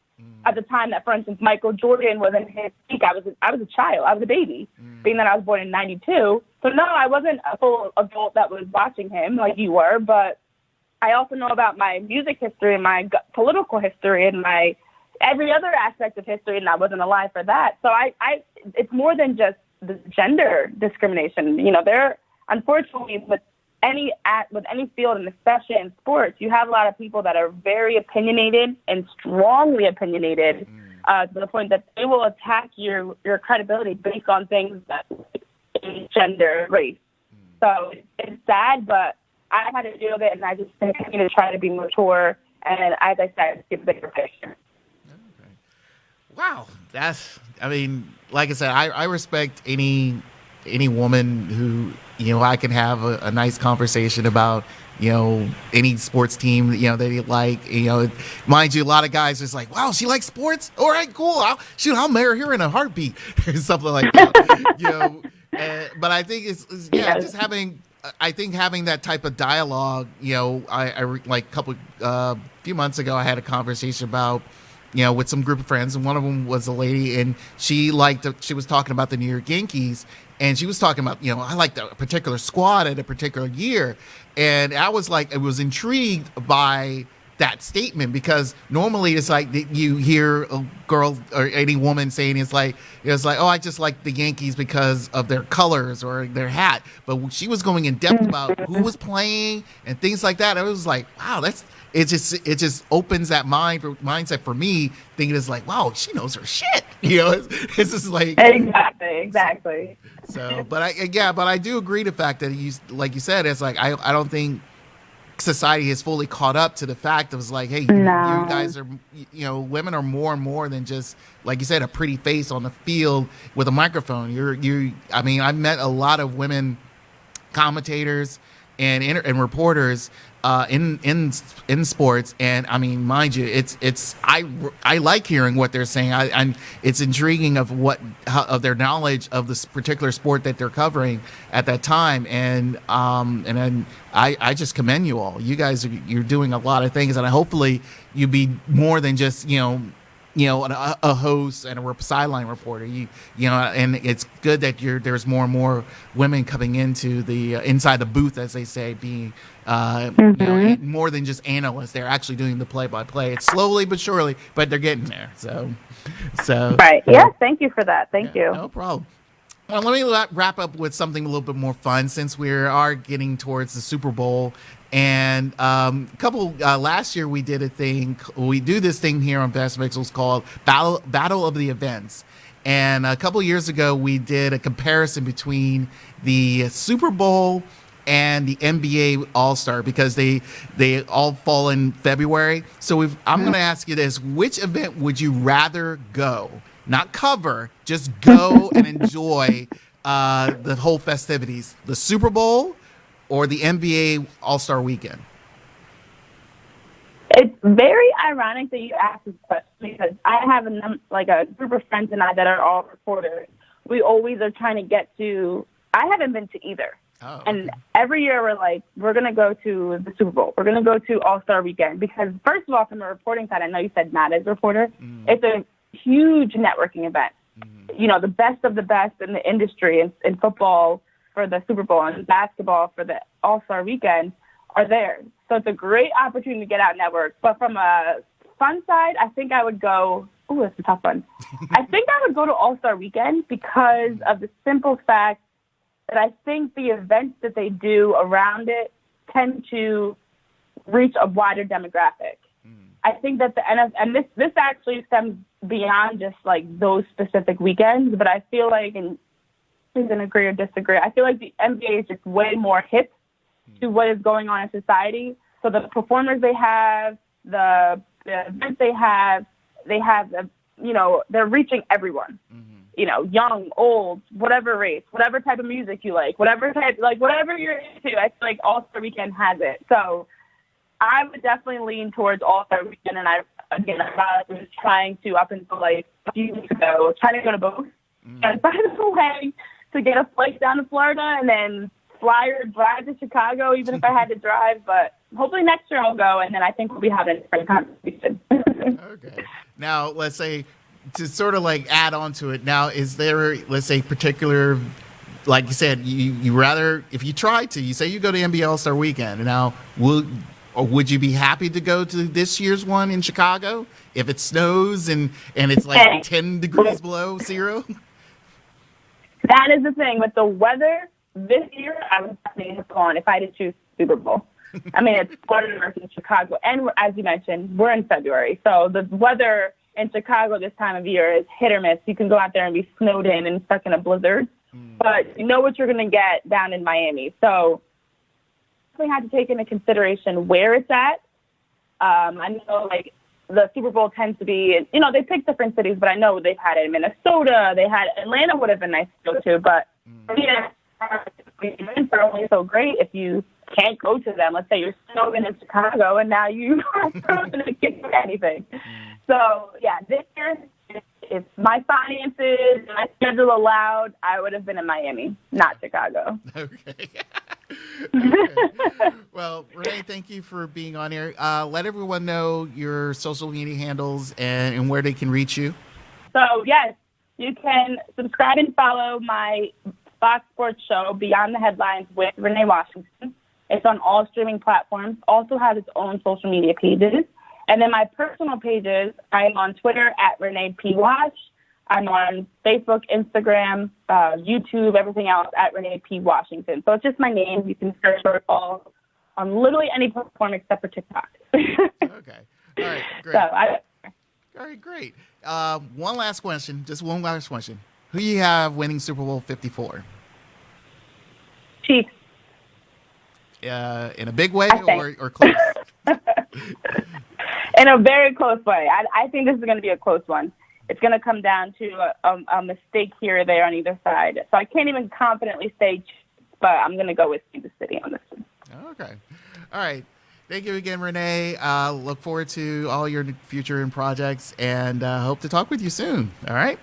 at the time that, for instance, Michael Jordan was in his peak. I was a child. I was a baby, being that I was born in 92. So no, I wasn't a full adult that was watching him like you were, but I also know about my music history and my political history and my every other aspect of history, and I wasn't alive for that. So it's more than just the gender discrimination. There, unfortunately, with any field, and especially in sports, you have a lot of people that are very opinionated and strongly opinionated, to the point that they will attack your credibility based on things that gender, race. So it's sad, but I had to deal with it, and I just continue to try to be mature, and as I said, get the bigger picture. Wow, like I said, I respect any woman who, I can have a nice conversation about, any sports team, that they like, mind you, a lot of guys just like, wow, she likes sports? All right, cool. I'll marry her in a heartbeat or something like that. But I think it's just having. I think having that type of dialogue, like a few months ago, I had a conversation about, with some group of friends, and one of them was a lady, and she was talking about the New York Yankees, and she was talking about, I liked a particular squad at a particular year, and I was intrigued by that statement, because normally it's like you hear a girl or any woman saying it's like, oh, I just like the Yankees because of their colors or their hat. But she was going in depth about who was playing and things like that. I was like, wow, it just opens that mindset for me, thinking it's like, wow, she knows her shit. It's just like exactly. So, but I do agree the fact that like you said, it's like I don't think society has fully caught up to the fact of, like, hey, you guys are, women are more and more than just, like you said, a pretty face on the field with a microphone. I mean, I've met a lot of women commentators and reporters in sports, and I mean, mind you, I like hearing what they're saying. It's intriguing of their knowledge of this particular sport that they're covering at that time, and then I just commend you all. You guys you're doing a lot of things, and hopefully you be more than just a host and a sideline reporter. And it's good that there's more and more women coming into the inside the booth, as they say, being more than just analysts. They're actually doing the play-by-play. It's slowly but surely, but they're getting there. So right. Yeah. Thank you for that. Thank you. No problem. Well, let me wrap up with something a little bit more fun, since we are getting towards the Super Bowl. And last year we did a thing. We do this thing here on Fast Victuals called Battle of the Events. And a couple years ago we did a comparison between the Super Bowl and the NBA All-Star, because they all fall in February. So I'm going to ask you this: which event would you rather go? Not cover, just go and enjoy the whole festivities. The Super Bowl or the NBA All-Star Weekend? It's very ironic that you asked this question, because I have a group of friends and I that are all reporters. We always are trying to get to. I haven't been to either. Oh, okay. And every year we're like, we're going to go to the Super Bowl. We're going to go to All-Star Weekend, because first of all, from a reporting side, I know you said not as a reporter, it's a huge networking event. The best of the best in the industry in football for the Super Bowl and basketball for the All-Star Weekend are there. So it's a great opportunity to get out and network. But from a fun side, I think I would go, it's a tough one. I think I would go to All-Star Weekend because of the simple fact that I think the events that they do around it tend to reach a wider demographic. I think that the NFL, and this actually stems beyond just like those specific weekends, but I feel like, and you can agree or disagree, I feel like the NBA is just way more hip to what is going on in society. So the performers they have, the events they have, they're reaching everyone. Young, old, whatever race, whatever type of music you like, whatever you're into. I feel like All-Star Weekend has it. So I would definitely lean towards All-Star Weekend, and I was trying to, up until like a few weeks ago, trying to go to both. And by the way, to get a flight down to Florida and then fly or drive to Chicago, even if I had to drive. But hopefully next year I'll go, and then I think we'll be having a different conversation. Okay. Now, let's say, to sort of like add on to it, now, is there, let's say, particular, like you said, you rather, if you try to, you say you go to NBA All-Star Weekend, now would you be happy to go to this year's one in Chicago if it snows and it's like 10 degrees below zero? That is the thing with the weather this year. I would definitely have gone if I had to choose Super Bowl. I mean, it's Florida versus Chicago, and as you mentioned, we're in February, so the weather in Chicago this time of year is hit or miss. You can go out there and be snowed in and stuck in a blizzard, but you know what you're going to get down in Miami. So we had to take into consideration where it's at. I know, like, the Super Bowl tends to be, they pick different cities, but I know they've had it in Minnesota. They had Atlanta would have been nice to go to, but events are only so great if you can't go to them. Let's say you're snowing in Chicago and now you are not going to get anything. So, yeah, this year, if my finances, my schedule allowed, I would have been in Miami, not Chicago. Okay. Okay. Well, Renee, thank you for being on here. Let everyone know your social media handles and where they can reach you. So, yes, you can subscribe and follow my Fox Sports show, Beyond the Headlines with Renee Washington. It's on all streaming platforms. Also has its own social media pages. And then my personal pages, I'm on Twitter at Renee P. Wash. I'm on Facebook, Instagram, YouTube, everything else at Renee P. Washington. So it's just my name. You can search for it all on literally any platform except for TikTok. Okay. All right. Great. All right. Great. One last question. Just one last question. Who you have winning Super Bowl 54? Chiefs. In a big way or close? In a very close way. I think this is going to be a close one. It's going to come down to a mistake here or there on either side. So I can't even confidently say Chiefs, but I'm going to go with Kansas City on this one. Okay. All right. Thank you again, Renee. Look forward to all your future projects and hope to talk with you soon. All right?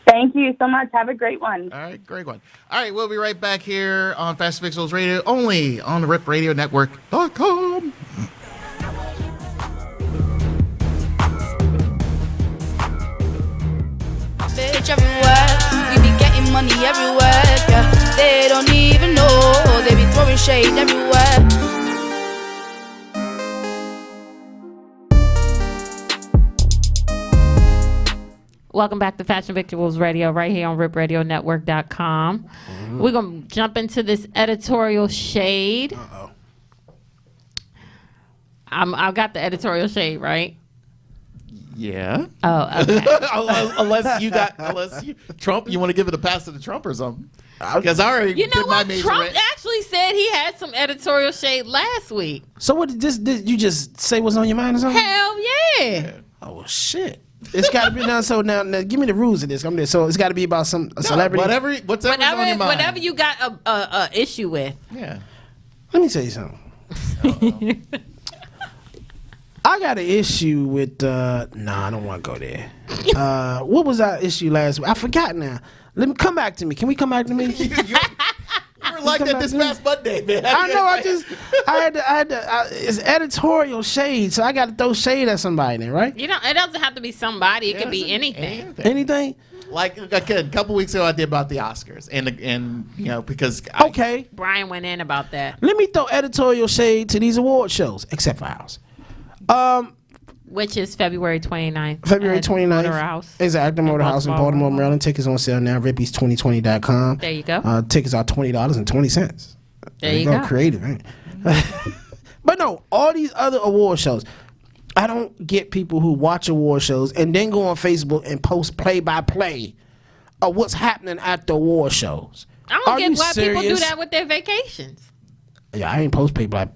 Thank you so much. Have a great one. All right. Great one. All right. We'll be right back here on Fast Victuals Radio, only on the RipRadioNetwork.com. Bitch everywhere, we be getting money everywhere, yeah. They don't even know, they be throwing shade everywhere. Welcome back to Fashion Victuals Radio right here on RipRadioNetwork.com. We're going to jump into this editorial shade. Uh-oh. I've got the editorial shade, right? Yeah. Oh, okay. unless you Trump, you want to give it a pass to the Trump or something? Because I already You know did my what? major Trump actually said he had some editorial shade last week. So what did you just say what's on your mind or something? Hell yeah. Oh shit. It's got to be done. So now give me the rules of this. So it's got to be about a celebrity. Whatever's on your mind. Whatever you got a issue with. Yeah. Let me tell you something. I got an issue with. I don't want to go there. What was our issue last week? I forgot now. Let me come back to me. Can we come back to me? You were like that this past Monday, man. I know. It's editorial shade, so I got to throw shade at somebody, then, right? You know, it doesn't have to be somebody. It could be anything. Anything? Like a couple weeks ago, I did about the Oscars, and you know because okay, Brian went in about that. Let me throw editorial shade to these award shows, except for ours. Which is February 29th. February 29th. Motor House. Exactly, Motor House in Baltimore, Maryland. Tickets on sale now. Rippy's2020.com. There you go. Tickets are $20.20. There you go. Creative, ain't it? But no, all these other award shows. I don't get people who watch award shows and then go on Facebook and post play-by-play of what's happening at the award shows. I don't get why people do that with their vacations. Yeah, I ain't post play-by.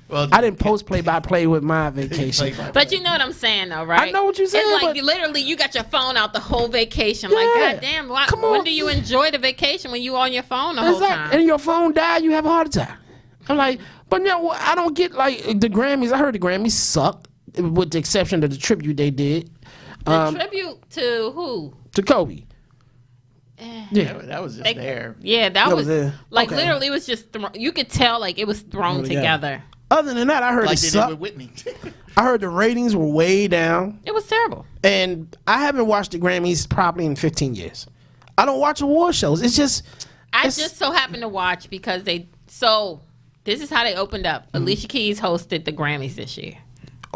Well, I didn't post play-by-play with my vacation. But you know what I'm saying, though, right? I know what you're saying. It's like literally you got your phone out the whole vacation. Like, goddamn, when do you enjoy the vacation when you on your phone the whole time? And your phone died, you have a heart attack. I'm like, but no, I don't get like the Grammys. I heard the Grammys suck, with the exception of the tribute they did. The tribute to who? To Kobe. Yeah, that was just there. Yeah, that was there. Like literally, it was just you could tell like it was thrown together. Other than that, I heard like it sucked. with Whitney. I heard the ratings were way down. It was terrible. And I haven't watched the Grammys probably in 15 years. I don't watch award shows. It's just. I just so happened to watch because this is how they opened up. Alicia Keys hosted the Grammys this year.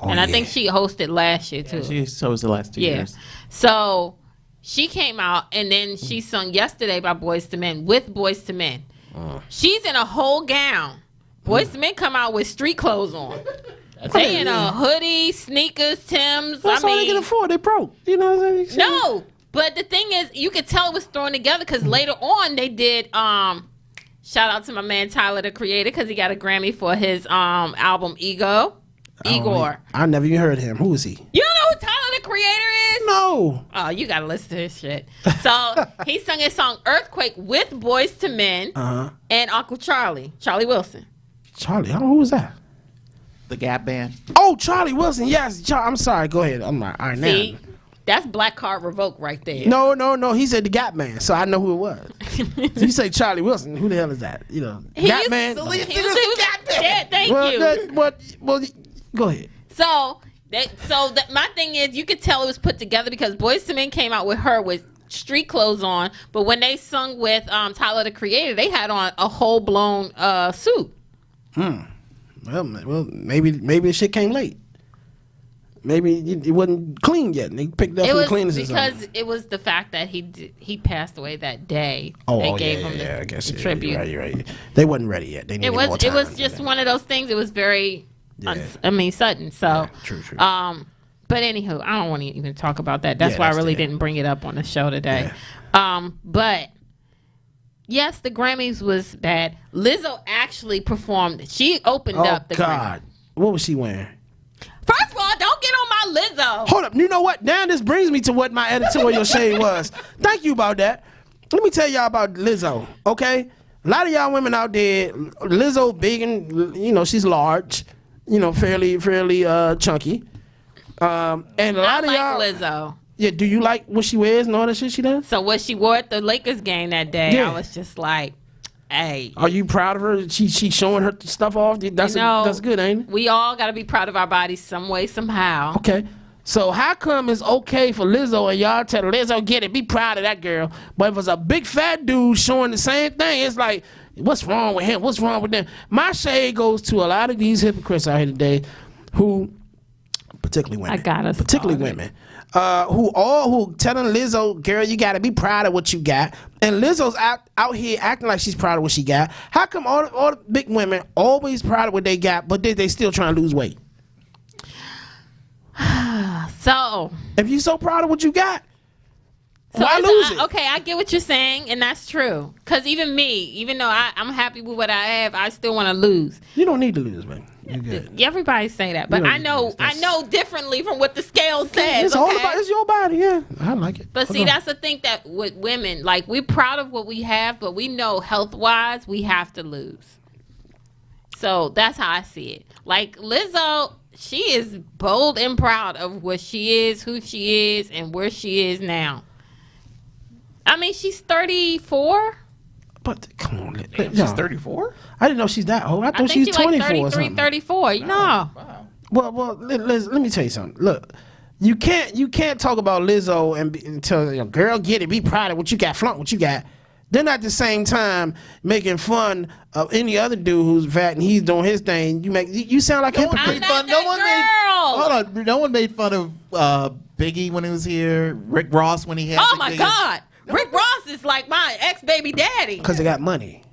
And I think she hosted last year too. She hosted the last 2 years. So she came out and then she sung Yesterday by Boyz II Men with Boyz II Men. She's in a whole gown. Boyz II Men come out with street clothes on. They in a hoodie, sneakers, Timbs. That's all they can afford. They broke. You know what I'm saying? No, but the thing is, you could tell it was thrown together because later on they did. Shout out to my man Tyler, the Creator, because he got a Grammy for his album Igor. I never even heard of him. Who is he? You don't know who Tyler, the Creator is? No. Oh, you gotta listen to his shit. So he sung his song Earthquake with Boyz II Men and Uncle Charlie Wilson. Charlie, who was that? The Gap Band. Oh, Charlie Wilson. Yes, I'm sorry. Go ahead. I'm not. All right, See, now. That's black card revoked right there. No. He said the Gap Man, so I know who it was. So you say Charlie Wilson. Who the hell is that? Gap Man. He was Gap Man. Thank you. Well, go ahead. So my thing is, you could tell it was put together because Boyz II Men came out with her with street clothes on, but when they sung with Tyler the Creator, they had on a whole blown suit. Well, maybe the shit came late. Maybe it wasn't clean yet. And they picked it up from cleaners because it was the fact that he passed away that day. They gave him the tribute. You're right. They wasn't ready yet. They needed more time. It was just one of those things. It was very, sudden. So, yeah, true. But anywho, I don't want to even talk about that. That's why I really didn't bring it up on the show today. Yeah. But yes, the Grammys was bad. Lizzo actually performed. She opened up the Grammys. What was she wearing? First of all, don't get on my Lizzo. Hold up. You know what? Now this brings me to what my editorial shade was. Thank you about that. Let me tell y'all about Lizzo, okay? A lot of y'all women out there, Lizzo big and, she's large, fairly chunky. And a lot of y'all. Lizzo. Yeah, do you like what she wears and all that shit she does? So what she wore at the Lakers game that day, I was just like, hey. Are you proud of her? She showing her stuff off? That's good, ain't it? We all got to be proud of our bodies some way, somehow. Okay. So how come it's okay for Lizzo and y'all tell Lizzo, get it, be proud of that girl. But if it's a big fat dude showing the same thing, it's like, what's wrong with him? What's wrong with them? My shade goes to a lot of these hypocrites out here today who, particularly women. Who telling Lizzo, girl, you got to be proud of what you got. And Lizzo's out here acting like she's proud of what she got. How come all the big women always proud of what they got, but they still trying to lose weight? So, if you so proud of what you got, why lose it? Okay, I get what you're saying, and that's true. Because even though I'm happy with what I have, I still want to lose. You don't need to lose, man. You're good. Everybody say that, but I know differently from what the scale says. It's all about, it's your body, yeah. I like it. But see, that's the thing that with women, like, we're proud of what we have, but we know health-wise we have to lose. So that's how I see it. Like, Lizzo, she is bold and proud of what she is, who she is, and where she is now. I mean, she's 34. But come on, she's 34. I didn't know she's that old. I thought she was 24 like 33, or something. 34. You know. Wow. Well, let me tell you something. Look, you can't talk about Lizzo and tell girl, get it, be proud of what you got, flaunt what you got. Then at the same time making fun of any other dude who's fat and he's doing his thing. You sound like a hypocrite. No one made fun of Biggie when he was here. Rick Ross when he had. Oh my God. Rick Ross is like my ex-baby daddy. Because they got money.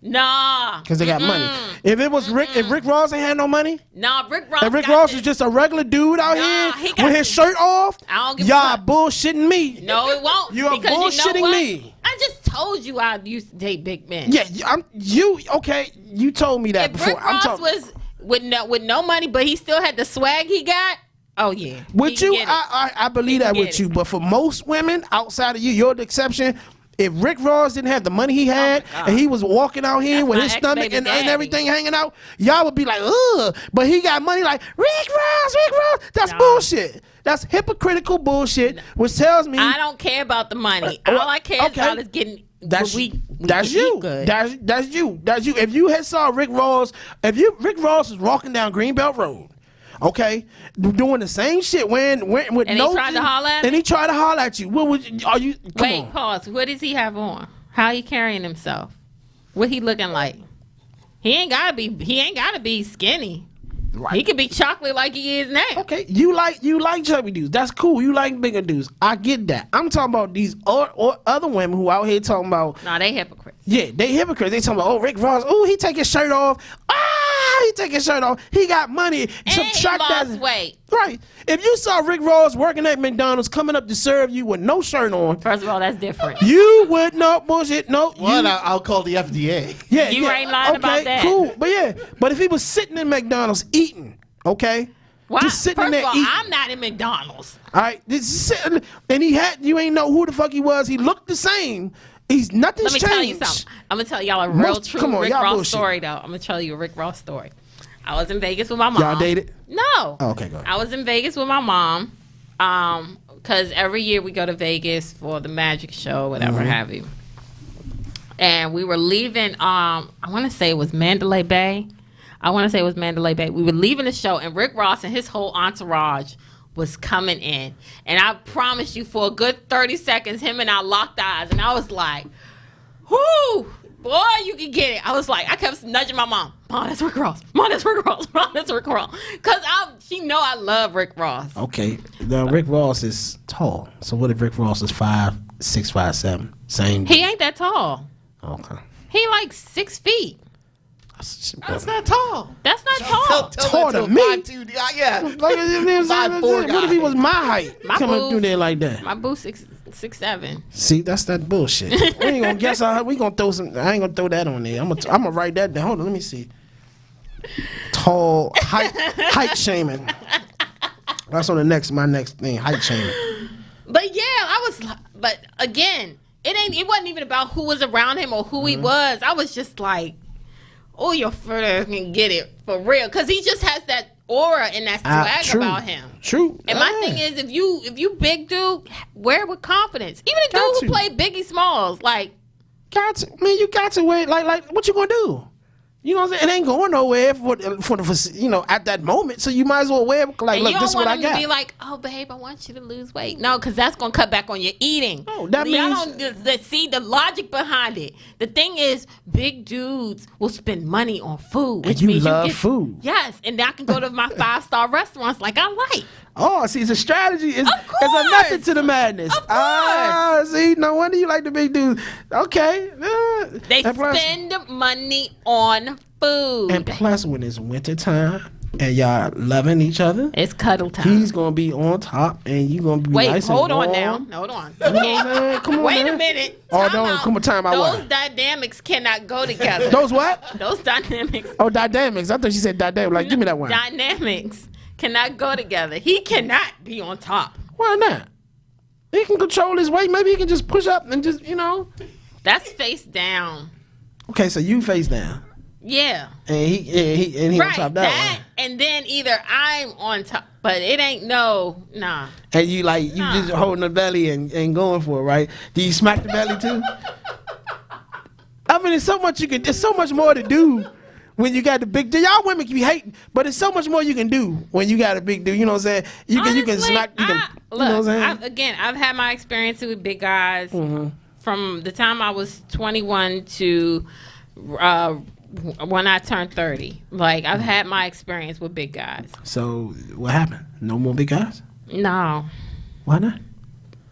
Nah. Because they got money. If it was if Rick Ross ain't had no money. Nah, Rick Ross. If Rick Ross is just a regular dude out here with his shirt off, I don't give y'all bullshitting me. No, it won't. You are bullshitting me. I just told you I used to date big men. Yeah, okay. You told me that if before. Rick Ross was with no money, but he still had the swag he got. Oh yeah. With you, I believe that with you. But for most women outside of you, you're the exception. If Rick Ross didn't have the money he had and he was walking out here with his stomach and everything hanging out, y'all would be like, ugh. But he got money like, Rick Ross. That's bullshit. That's hypocritical bullshit, which tells me I don't care about the money. All I care about is getting That's you. That's you. If you had saw Rick Ross, Rick Ross was walking down Greenbelt Road, okay, doing the same shit when with and no. he tried to holler at me? And he tried to holler at you. What would are you? Wait, pause. What does he have on? How he carrying himself? What he looking like? He ain't gotta be skinny. Right. He could be chocolate like he is now. Okay, you like chubby dudes. That's cool. You like bigger dudes. I get that. I'm talking about these or other women who out here talking about. Nah, they hypocrites. Yeah, they hypocrites. They talking about Rick Ross. Oh, he take his shirt off. He take his shirt off. He got money. And he lost weight. Right. If you saw Rick Ross working at McDonald's coming up to serve you with no shirt on. First of all, that's different. You would not bullshit. No. Well, I'll call the FDA. Yeah. You ain't lying about that. Cool. But if he was sitting in McDonald's eating, okay? Well, just sitting in there first of all, eating. I'm not in McDonald's. All right. And you ain't know who the fuck he was. He looked the same. Nothing's changed. Let me tell you something. I'm going to tell y'all a real true Rick Ross story, though. I'm going to tell you a Rick Ross story. I was in Vegas with my mom. Y'all dated? No. Oh, okay, go ahead. I was in Vegas with my mom. because every year we go to Vegas for the magic show, whatever have you. And we were leaving, I want to say it was Mandalay Bay. We were leaving the show, and Rick Ross and his whole entourage was coming in. And I promise you, for a good 30 seconds, him and I locked eyes. And I was like, whoo, boy, you can get it. I was like, I kept nudging my mom. Mom, that's Rick Ross. Mom, that's Rick Ross. Mom, that's Rick Ross. Because she know I love Rick Ross. Okay. Now, Rick Ross is tall. So what if Rick Ross is 5'6", 5'7"? Same. He ain't that tall. Okay. He like 6 feet. That's not tall. That's not tall. Taller than me. 5'2", yeah. Like, what if he was my height? Coming through there like that. My boo 6'7". See, that's that bullshit. We ain't gonna guess how we gonna throw some. I ain't gonna throw that on there. I'm gonna write that down. Hold on, let me see. Tall height shaming. That's on my next thing. Height shaming. But yeah, but again, it wasn't even about who was around him or who he was. I was just like, oh, your further can get it for real, because he just has that aura and that swag about him. True. And my thing is, if you big dude, wear it with confidence. Even a dude who played Biggie Smalls, like, you got to wear like what you gonna do? You know what I'm saying? It ain't going nowhere for at that moment. So you might as well wear like, look, this is what I got. You don't want him to be like, oh, babe, I want you to lose weight. No, because that's going to cut back on your eating. Oh, that means... Y'all don't see the logic behind it. The thing is, big dudes will spend money on food. Which and means you love food. Yes, and I can go to my 5-star restaurants like I like. Oh, see, it's a strategy. It's a method to the madness. Of course. See, no wonder you like the big dudes. Okay. They spend money on food. And plus, when it's winter time and y'all loving each other, it's cuddle time. He's going to be on top and you going to be nice and warm. Hold on now. Hold on. You know what I'm saying? Come on, Wait man. a minute. Time out. Those dynamics cannot go together. Those what? Those dynamics. Oh, dynamics. I thought she said dynamics. Like, give me that one. Dynamics cannot go together. He cannot be on top. Why not? He can control his weight. Maybe he can just push up and just, That's face down. Okay, so you face down. Yeah. And he right, on top that way. And then either I'm on top, but it ain't nah. And you just holding the belly and going for it, right? Do you smack the belly too? I mean, there's so much more to do when you got the big dude. Y'all women can be hating, but there's so much more you can do when you got a big dude. You know what I'm saying? You can smack. You know what I'm saying? I've had my experience with big guys from the time I was 21 to when I turned 30. Like, I've had my experience with big guys. So what happened? No more big guys? No. Why not?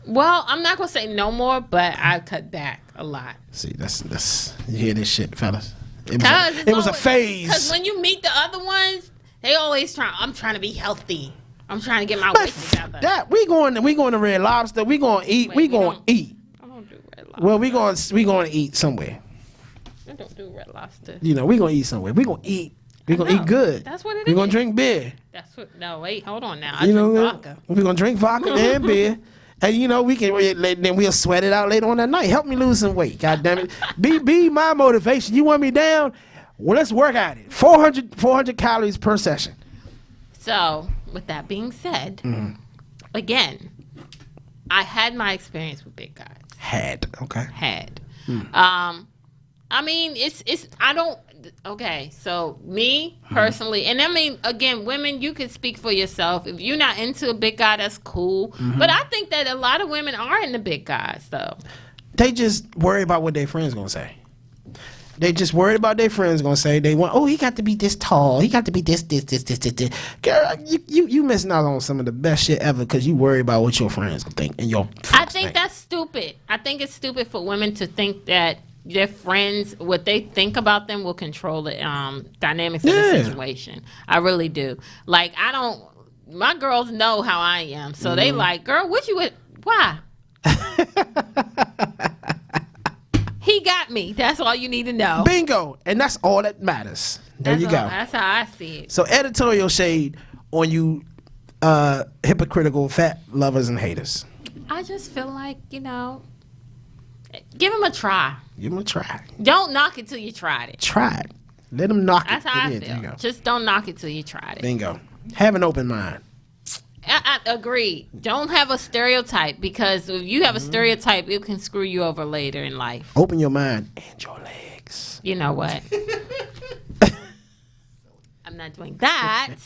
Well, I'm not gonna say no more, but I cut back a lot. See, that's you hear this shit, fellas. It was a phase. Because when you meet the other ones, they always I'm trying to be healthy. I'm trying to get my weight together. That we going to Red Lobster. We going to eat. We going to eat. I don't do Red Lobster. Well, we going to eat somewhere. I don't do Red Lobster. We going to eat somewhere. We going to eat. We going to eat good. That's what it is. We going to drink beer. No, wait, hold on now. I drink vodka. We going to drink vodka and beer. And then we'll sweat it out later on that night. Help me lose some weight. God damn it. Be my motivation. You want me down? Well, let's work at it. 400 calories per session. So, with that being said, again, I had my experience with big guys. Had. I mean, so me personally, and I mean, again, women, you can speak for yourself. If you're not into a big guy, that's cool. But I think that a lot of women are into big guys, though. They just worry about what their friends gonna say. They just worried about their friends gonna say. They want, he got to be this tall. He got to be this. Girl, you missing out on some of the best shit ever because you worry about what your friends gonna think and your. I think that's stupid. I think it's stupid for women to think that their friends, what they think about them, will control the dynamics of the situation. I really do. Like, my girls know how I am, so they like, girl, what you with? Why? He got me. That's all you need to know. Bingo. And that's all that matters. There you go. That's how I see it. So, editorial shade on you hypocritical fat lovers and haters. I just feel like, give him a try. Give him a try. Don't knock it till you tried it. Try it. Let him knock That's it. how I feel. Just don't knock it till you tried it. Bingo. Have an open mind. I agree. Don't have a stereotype, because if you have a stereotype, it can screw you over later in life. Open your mind and your legs. You know what? I'm not doing that.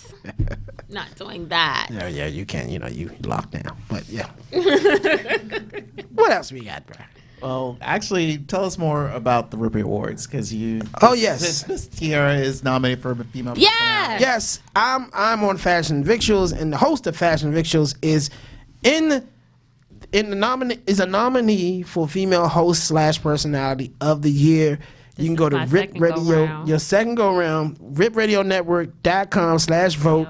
Not doing that. Yeah, you can. You locked down. But yeah. What else we got, bro? Well, actually, tell us more about the Rippy Awards, because you. Oh yes, Miss Tiara is nominated for a female. Yeah. Yes, I'm on Fashion Victuals, and the host of Fashion Victuals is a nominee for female host / personality of the year. You can go to Rip Radio, your second go round, ripradionetwork.com/vote.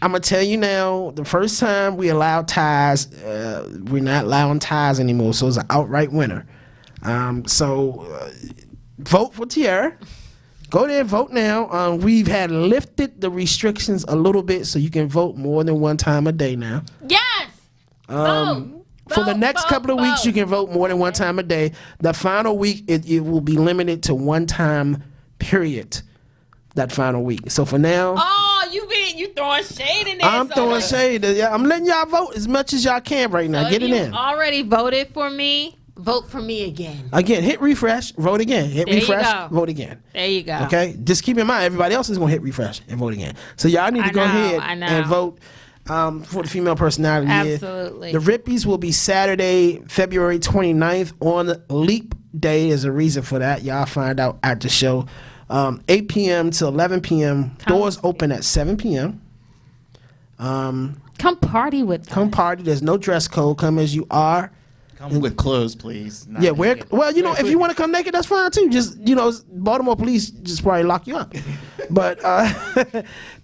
I'm going to tell you now, the first time we allowed ties, we're not allowing ties anymore, so it's an outright winner. Vote for Tiara. Go there and vote now. We've had lifted the restrictions a little bit, so you can vote more than one time a day now. Yes! Vote! For the next couple of weeks, you can vote more than one time a day. The final week, it will be limited to one time, period. That final week. So for now, you throwing shade in there. I'm throwing shade. I'm letting y'all vote as much as y'all can right now. So get it in. Already voted for me. Vote for me again. Again, hit refresh, vote again. Hit refresh, vote again. There you go. Okay, just keep in mind everybody else is gonna hit refresh and vote again. So y'all need to go ahead and vote. For the female personality. Absolutely. The Rippies will be Saturday, February 29th on Leap Day. There's a reason for that. Y'all find out at the show. 8 p.m. to 11 p.m. Doors open at 7 p.m. Come party with us. Come party. There's no dress code. Come as you are. Come with clothes, please. Yeah, well, if you want to come naked, that's fine too. Just, Baltimore police just probably lock you up. But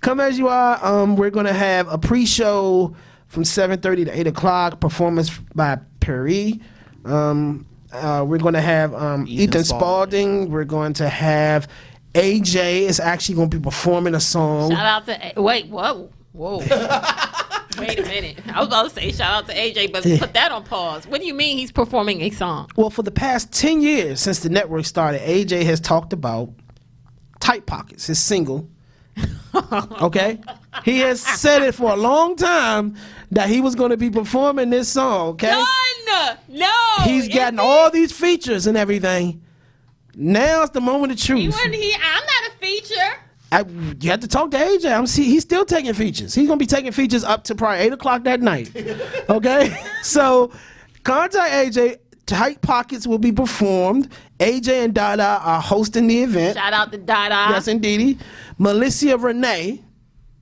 come as you are. We're going to have a pre-show from 7:30 to 8 o'clock, performance by Perry. We're going to have Ethan Spalding. We're going to have AJ is actually going to be performing a song. Shout out to, whoa. Wait a minute. I was about to say shout out to AJ, but put that on pause. What do you mean he's performing a song? Well, for the past 10 years since the network started, AJ has talked about Tight Pockets, his single. Okay? He has said it for a long time that he was going to be performing this song, okay? No. He's gotten all these features and everything. Now's the moment of truth. I'm not a feature. You have to talk to AJ. He's still taking features. He's going to be taking features up to probably 8 o'clock that night. Okay? So contact AJ. Tight Pockets will be performed. AJ and Dada are hosting the event. Shout out to Dada. Yes, indeedy. Melissa Renee.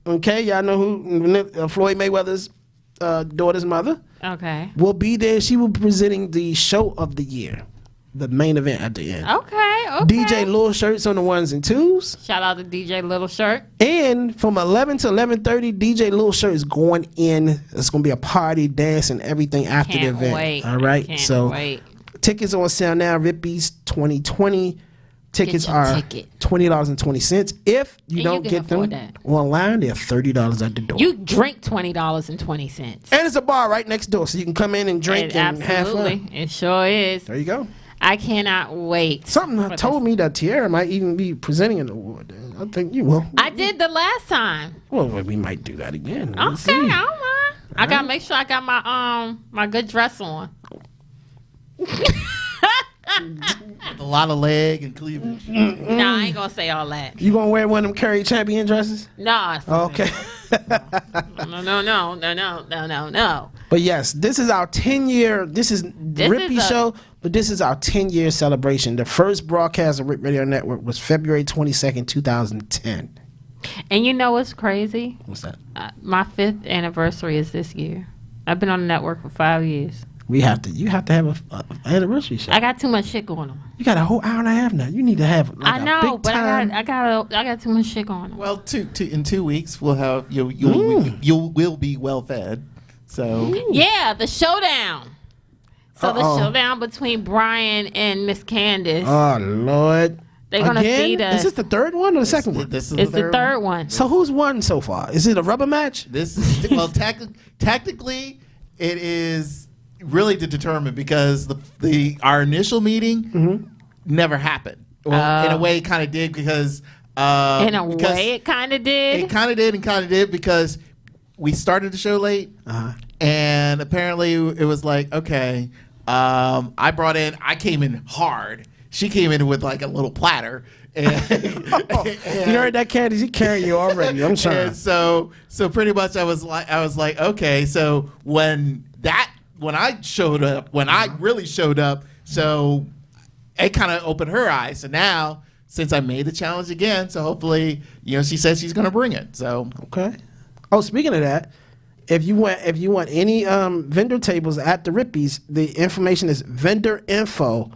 Okay? Y'all know who Floyd Mayweather's daughter's mother. Okay. Will be there. She will be presenting the show of the year. The main event at the end. Okay. DJ Little Shirts on the ones and twos. Shout out to DJ Little Shirt. And from 11 to 11:30, DJ Little Shirt is going in. It's going to be a party, dance, and everything after the event. Wait. All right. Wait. Tickets on sale now. Rippies 2020. Tickets are $20.20. If you don't get them online, they're $30 at the door. You drink $20.20. And it's a bar right next door, so you can come in and drink and have fun. It sure is. There you go. I cannot wait. Something told me that Tiara might even be presenting an award. I think you will. I did the last time. Well, we might do that again. Okay, I don't mind. I gotta make sure I got my good dress on. With a lot of leg and cleavage. Nah, I ain't gonna say all that. You gonna wear one of them Curry Champion dresses? Nah. Okay. No. But yes, this is our 10-year. This is Rippy show, but this is our 10-year celebration. The first broadcast of Rip Radio Network was February 22nd, 2010. And you know what's crazy? What's that? My 5th anniversary is this year. I've been on the network for 5 years. You have to have an anniversary show. I got too much shit going on. You got a whole hour and a half now. You need to have. I know, but I got too much shit going on. Well, in 2 weeks we'll have you will be well fed. So yeah, the showdown. So the showdown between Brian and Miss Candace. Oh Lord. They're gonna feed us. Is this the third one or the second one? This is it's the third one. So who's won so far? Is it a rubber match? This is tactically it is really to determine because our initial meeting never happened. Well, in a way, it kind of did because it kind of did. It kind of did and kind of did because we started the show late, and apparently it was like, okay, I came in hard. She came in with like a little platter. And, you heard that, Candace? He carrying you already. I'm sorry. And so pretty much I was like, okay, so when I showed up, when I really showed up, so it kind of opened her eyes. So now, since I made the challenge again, so hopefully, she says she's going to bring it. So okay. Oh, speaking of that, if you want any vendor tables at the Rippies, the information is vendor info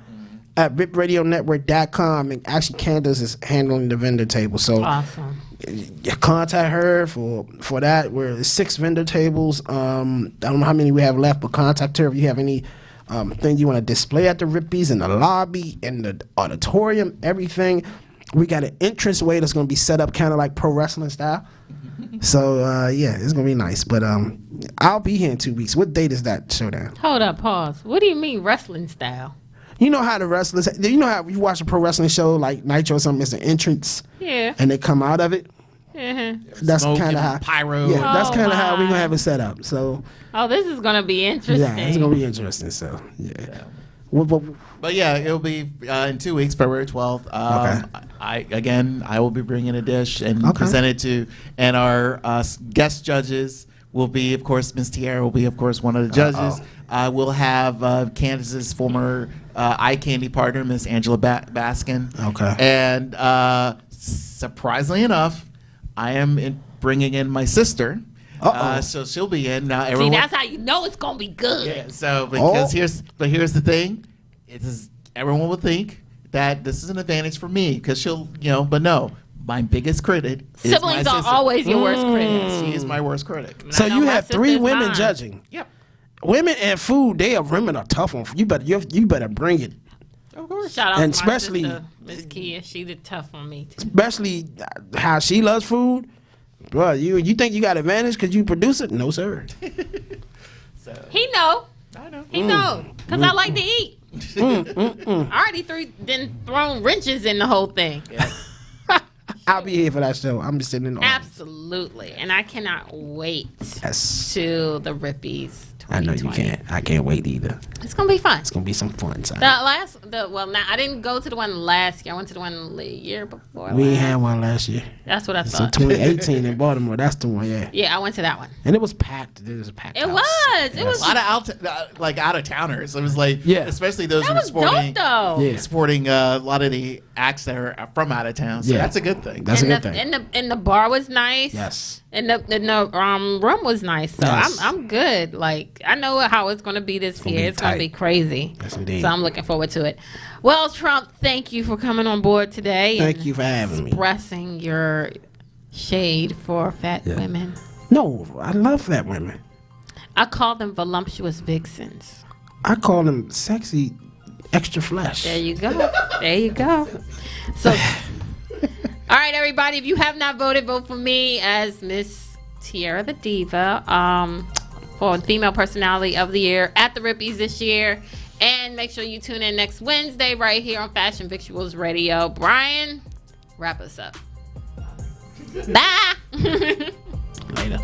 at ripradionetwork.com, and actually Candace is handling the vendor table. So awesome. You contact her for that. We're 6 vendor tables. I don't know how many we have left, but contact her if you have any thing you want to display at the Rippies, in the lobby, in the auditorium, everything. We got an entrance way that's going to be set up kind of like pro wrestling style. So yeah, it's going to be nice. But I'll be here in 2 weeks. What date is that showdown? Hold up, pause. What do you mean wrestling style? You know how the wrestlers, how you watch a pro wrestling show like Nitro or something, it's an entrance. Yeah. And they come out of it. That's kind of how pyro. Yeah, that's kind of how we're gonna have it set up. So. Oh, this is gonna be interesting. Yeah, it's gonna be interesting. So yeah. But yeah, it'll be in 2 weeks, February 12th. Okay. I will be bringing a dish and present it to, and our guest judges will be, of course, Miss Tierra will be, of course, one of the judges. We'll have Candace's former eye candy partner, Miss Angela Baskin. Okay. And surprisingly enough, I am bringing in my sister. So she'll be in now. See, that's how you know it's gonna be good. Yeah. So because here's the thing, everyone will think that this is an advantage for me because she'll, but no. My biggest critic is siblings my are sister. always your worst critics. She is my worst critic. So you have 3 women judging. Yep. Women and food, women are tough on. You better bring it. Of course. Shout out And to especially my sister, Miss Kia. She did tough on me too. Especially how she loves food, bro. You think you got advantage because you produce it? No, sir. He know. I know. He know because I like to eat. I already thrown wrenches in the whole thing. Yeah. I'll be here for that show. I'm just sitting in the audience. Absolutely, and I cannot wait Yes. to the Rippies. I know you can't. I can't wait either. It's gonna be fun. It's gonna be some fun time. I didn't go to the one last year. I went to the one the year before. We ain't had one last year. That's what I So thought. 2018 in Baltimore. That's the one. Yeah. Yeah, I went to that one. And it was packed. It was a packed. It house. was. It Yes. was A lot of out of towners. It was like, Yeah. especially those That who were was supporting, dope though. Yeah. supporting a lot of the acts that are from out of town. So Yeah. that's a good thing. That's and a good thing. And the bar was nice. Yes. And the room was nice. So Yes. I'm good. Like I know how it's gonna be this year. It's gonna be crazy. Yes, indeed. So I'm looking forward to it. Well, Trump, thank you for coming on board today. Thank you for having me. Expressing your shade for fat women. No, I love fat women. I call them voluptuous vixens. I call them sexy extra flesh. There you go. There you go. So, all right, everybody. If you have not voted, vote for me as Miss Tierra the Diva for Female Personality of the Year at the Rippies this year. And make sure you tune in next Wednesday right here on Fashion Victuals Radio. Brian, wrap us up. Bye. Later.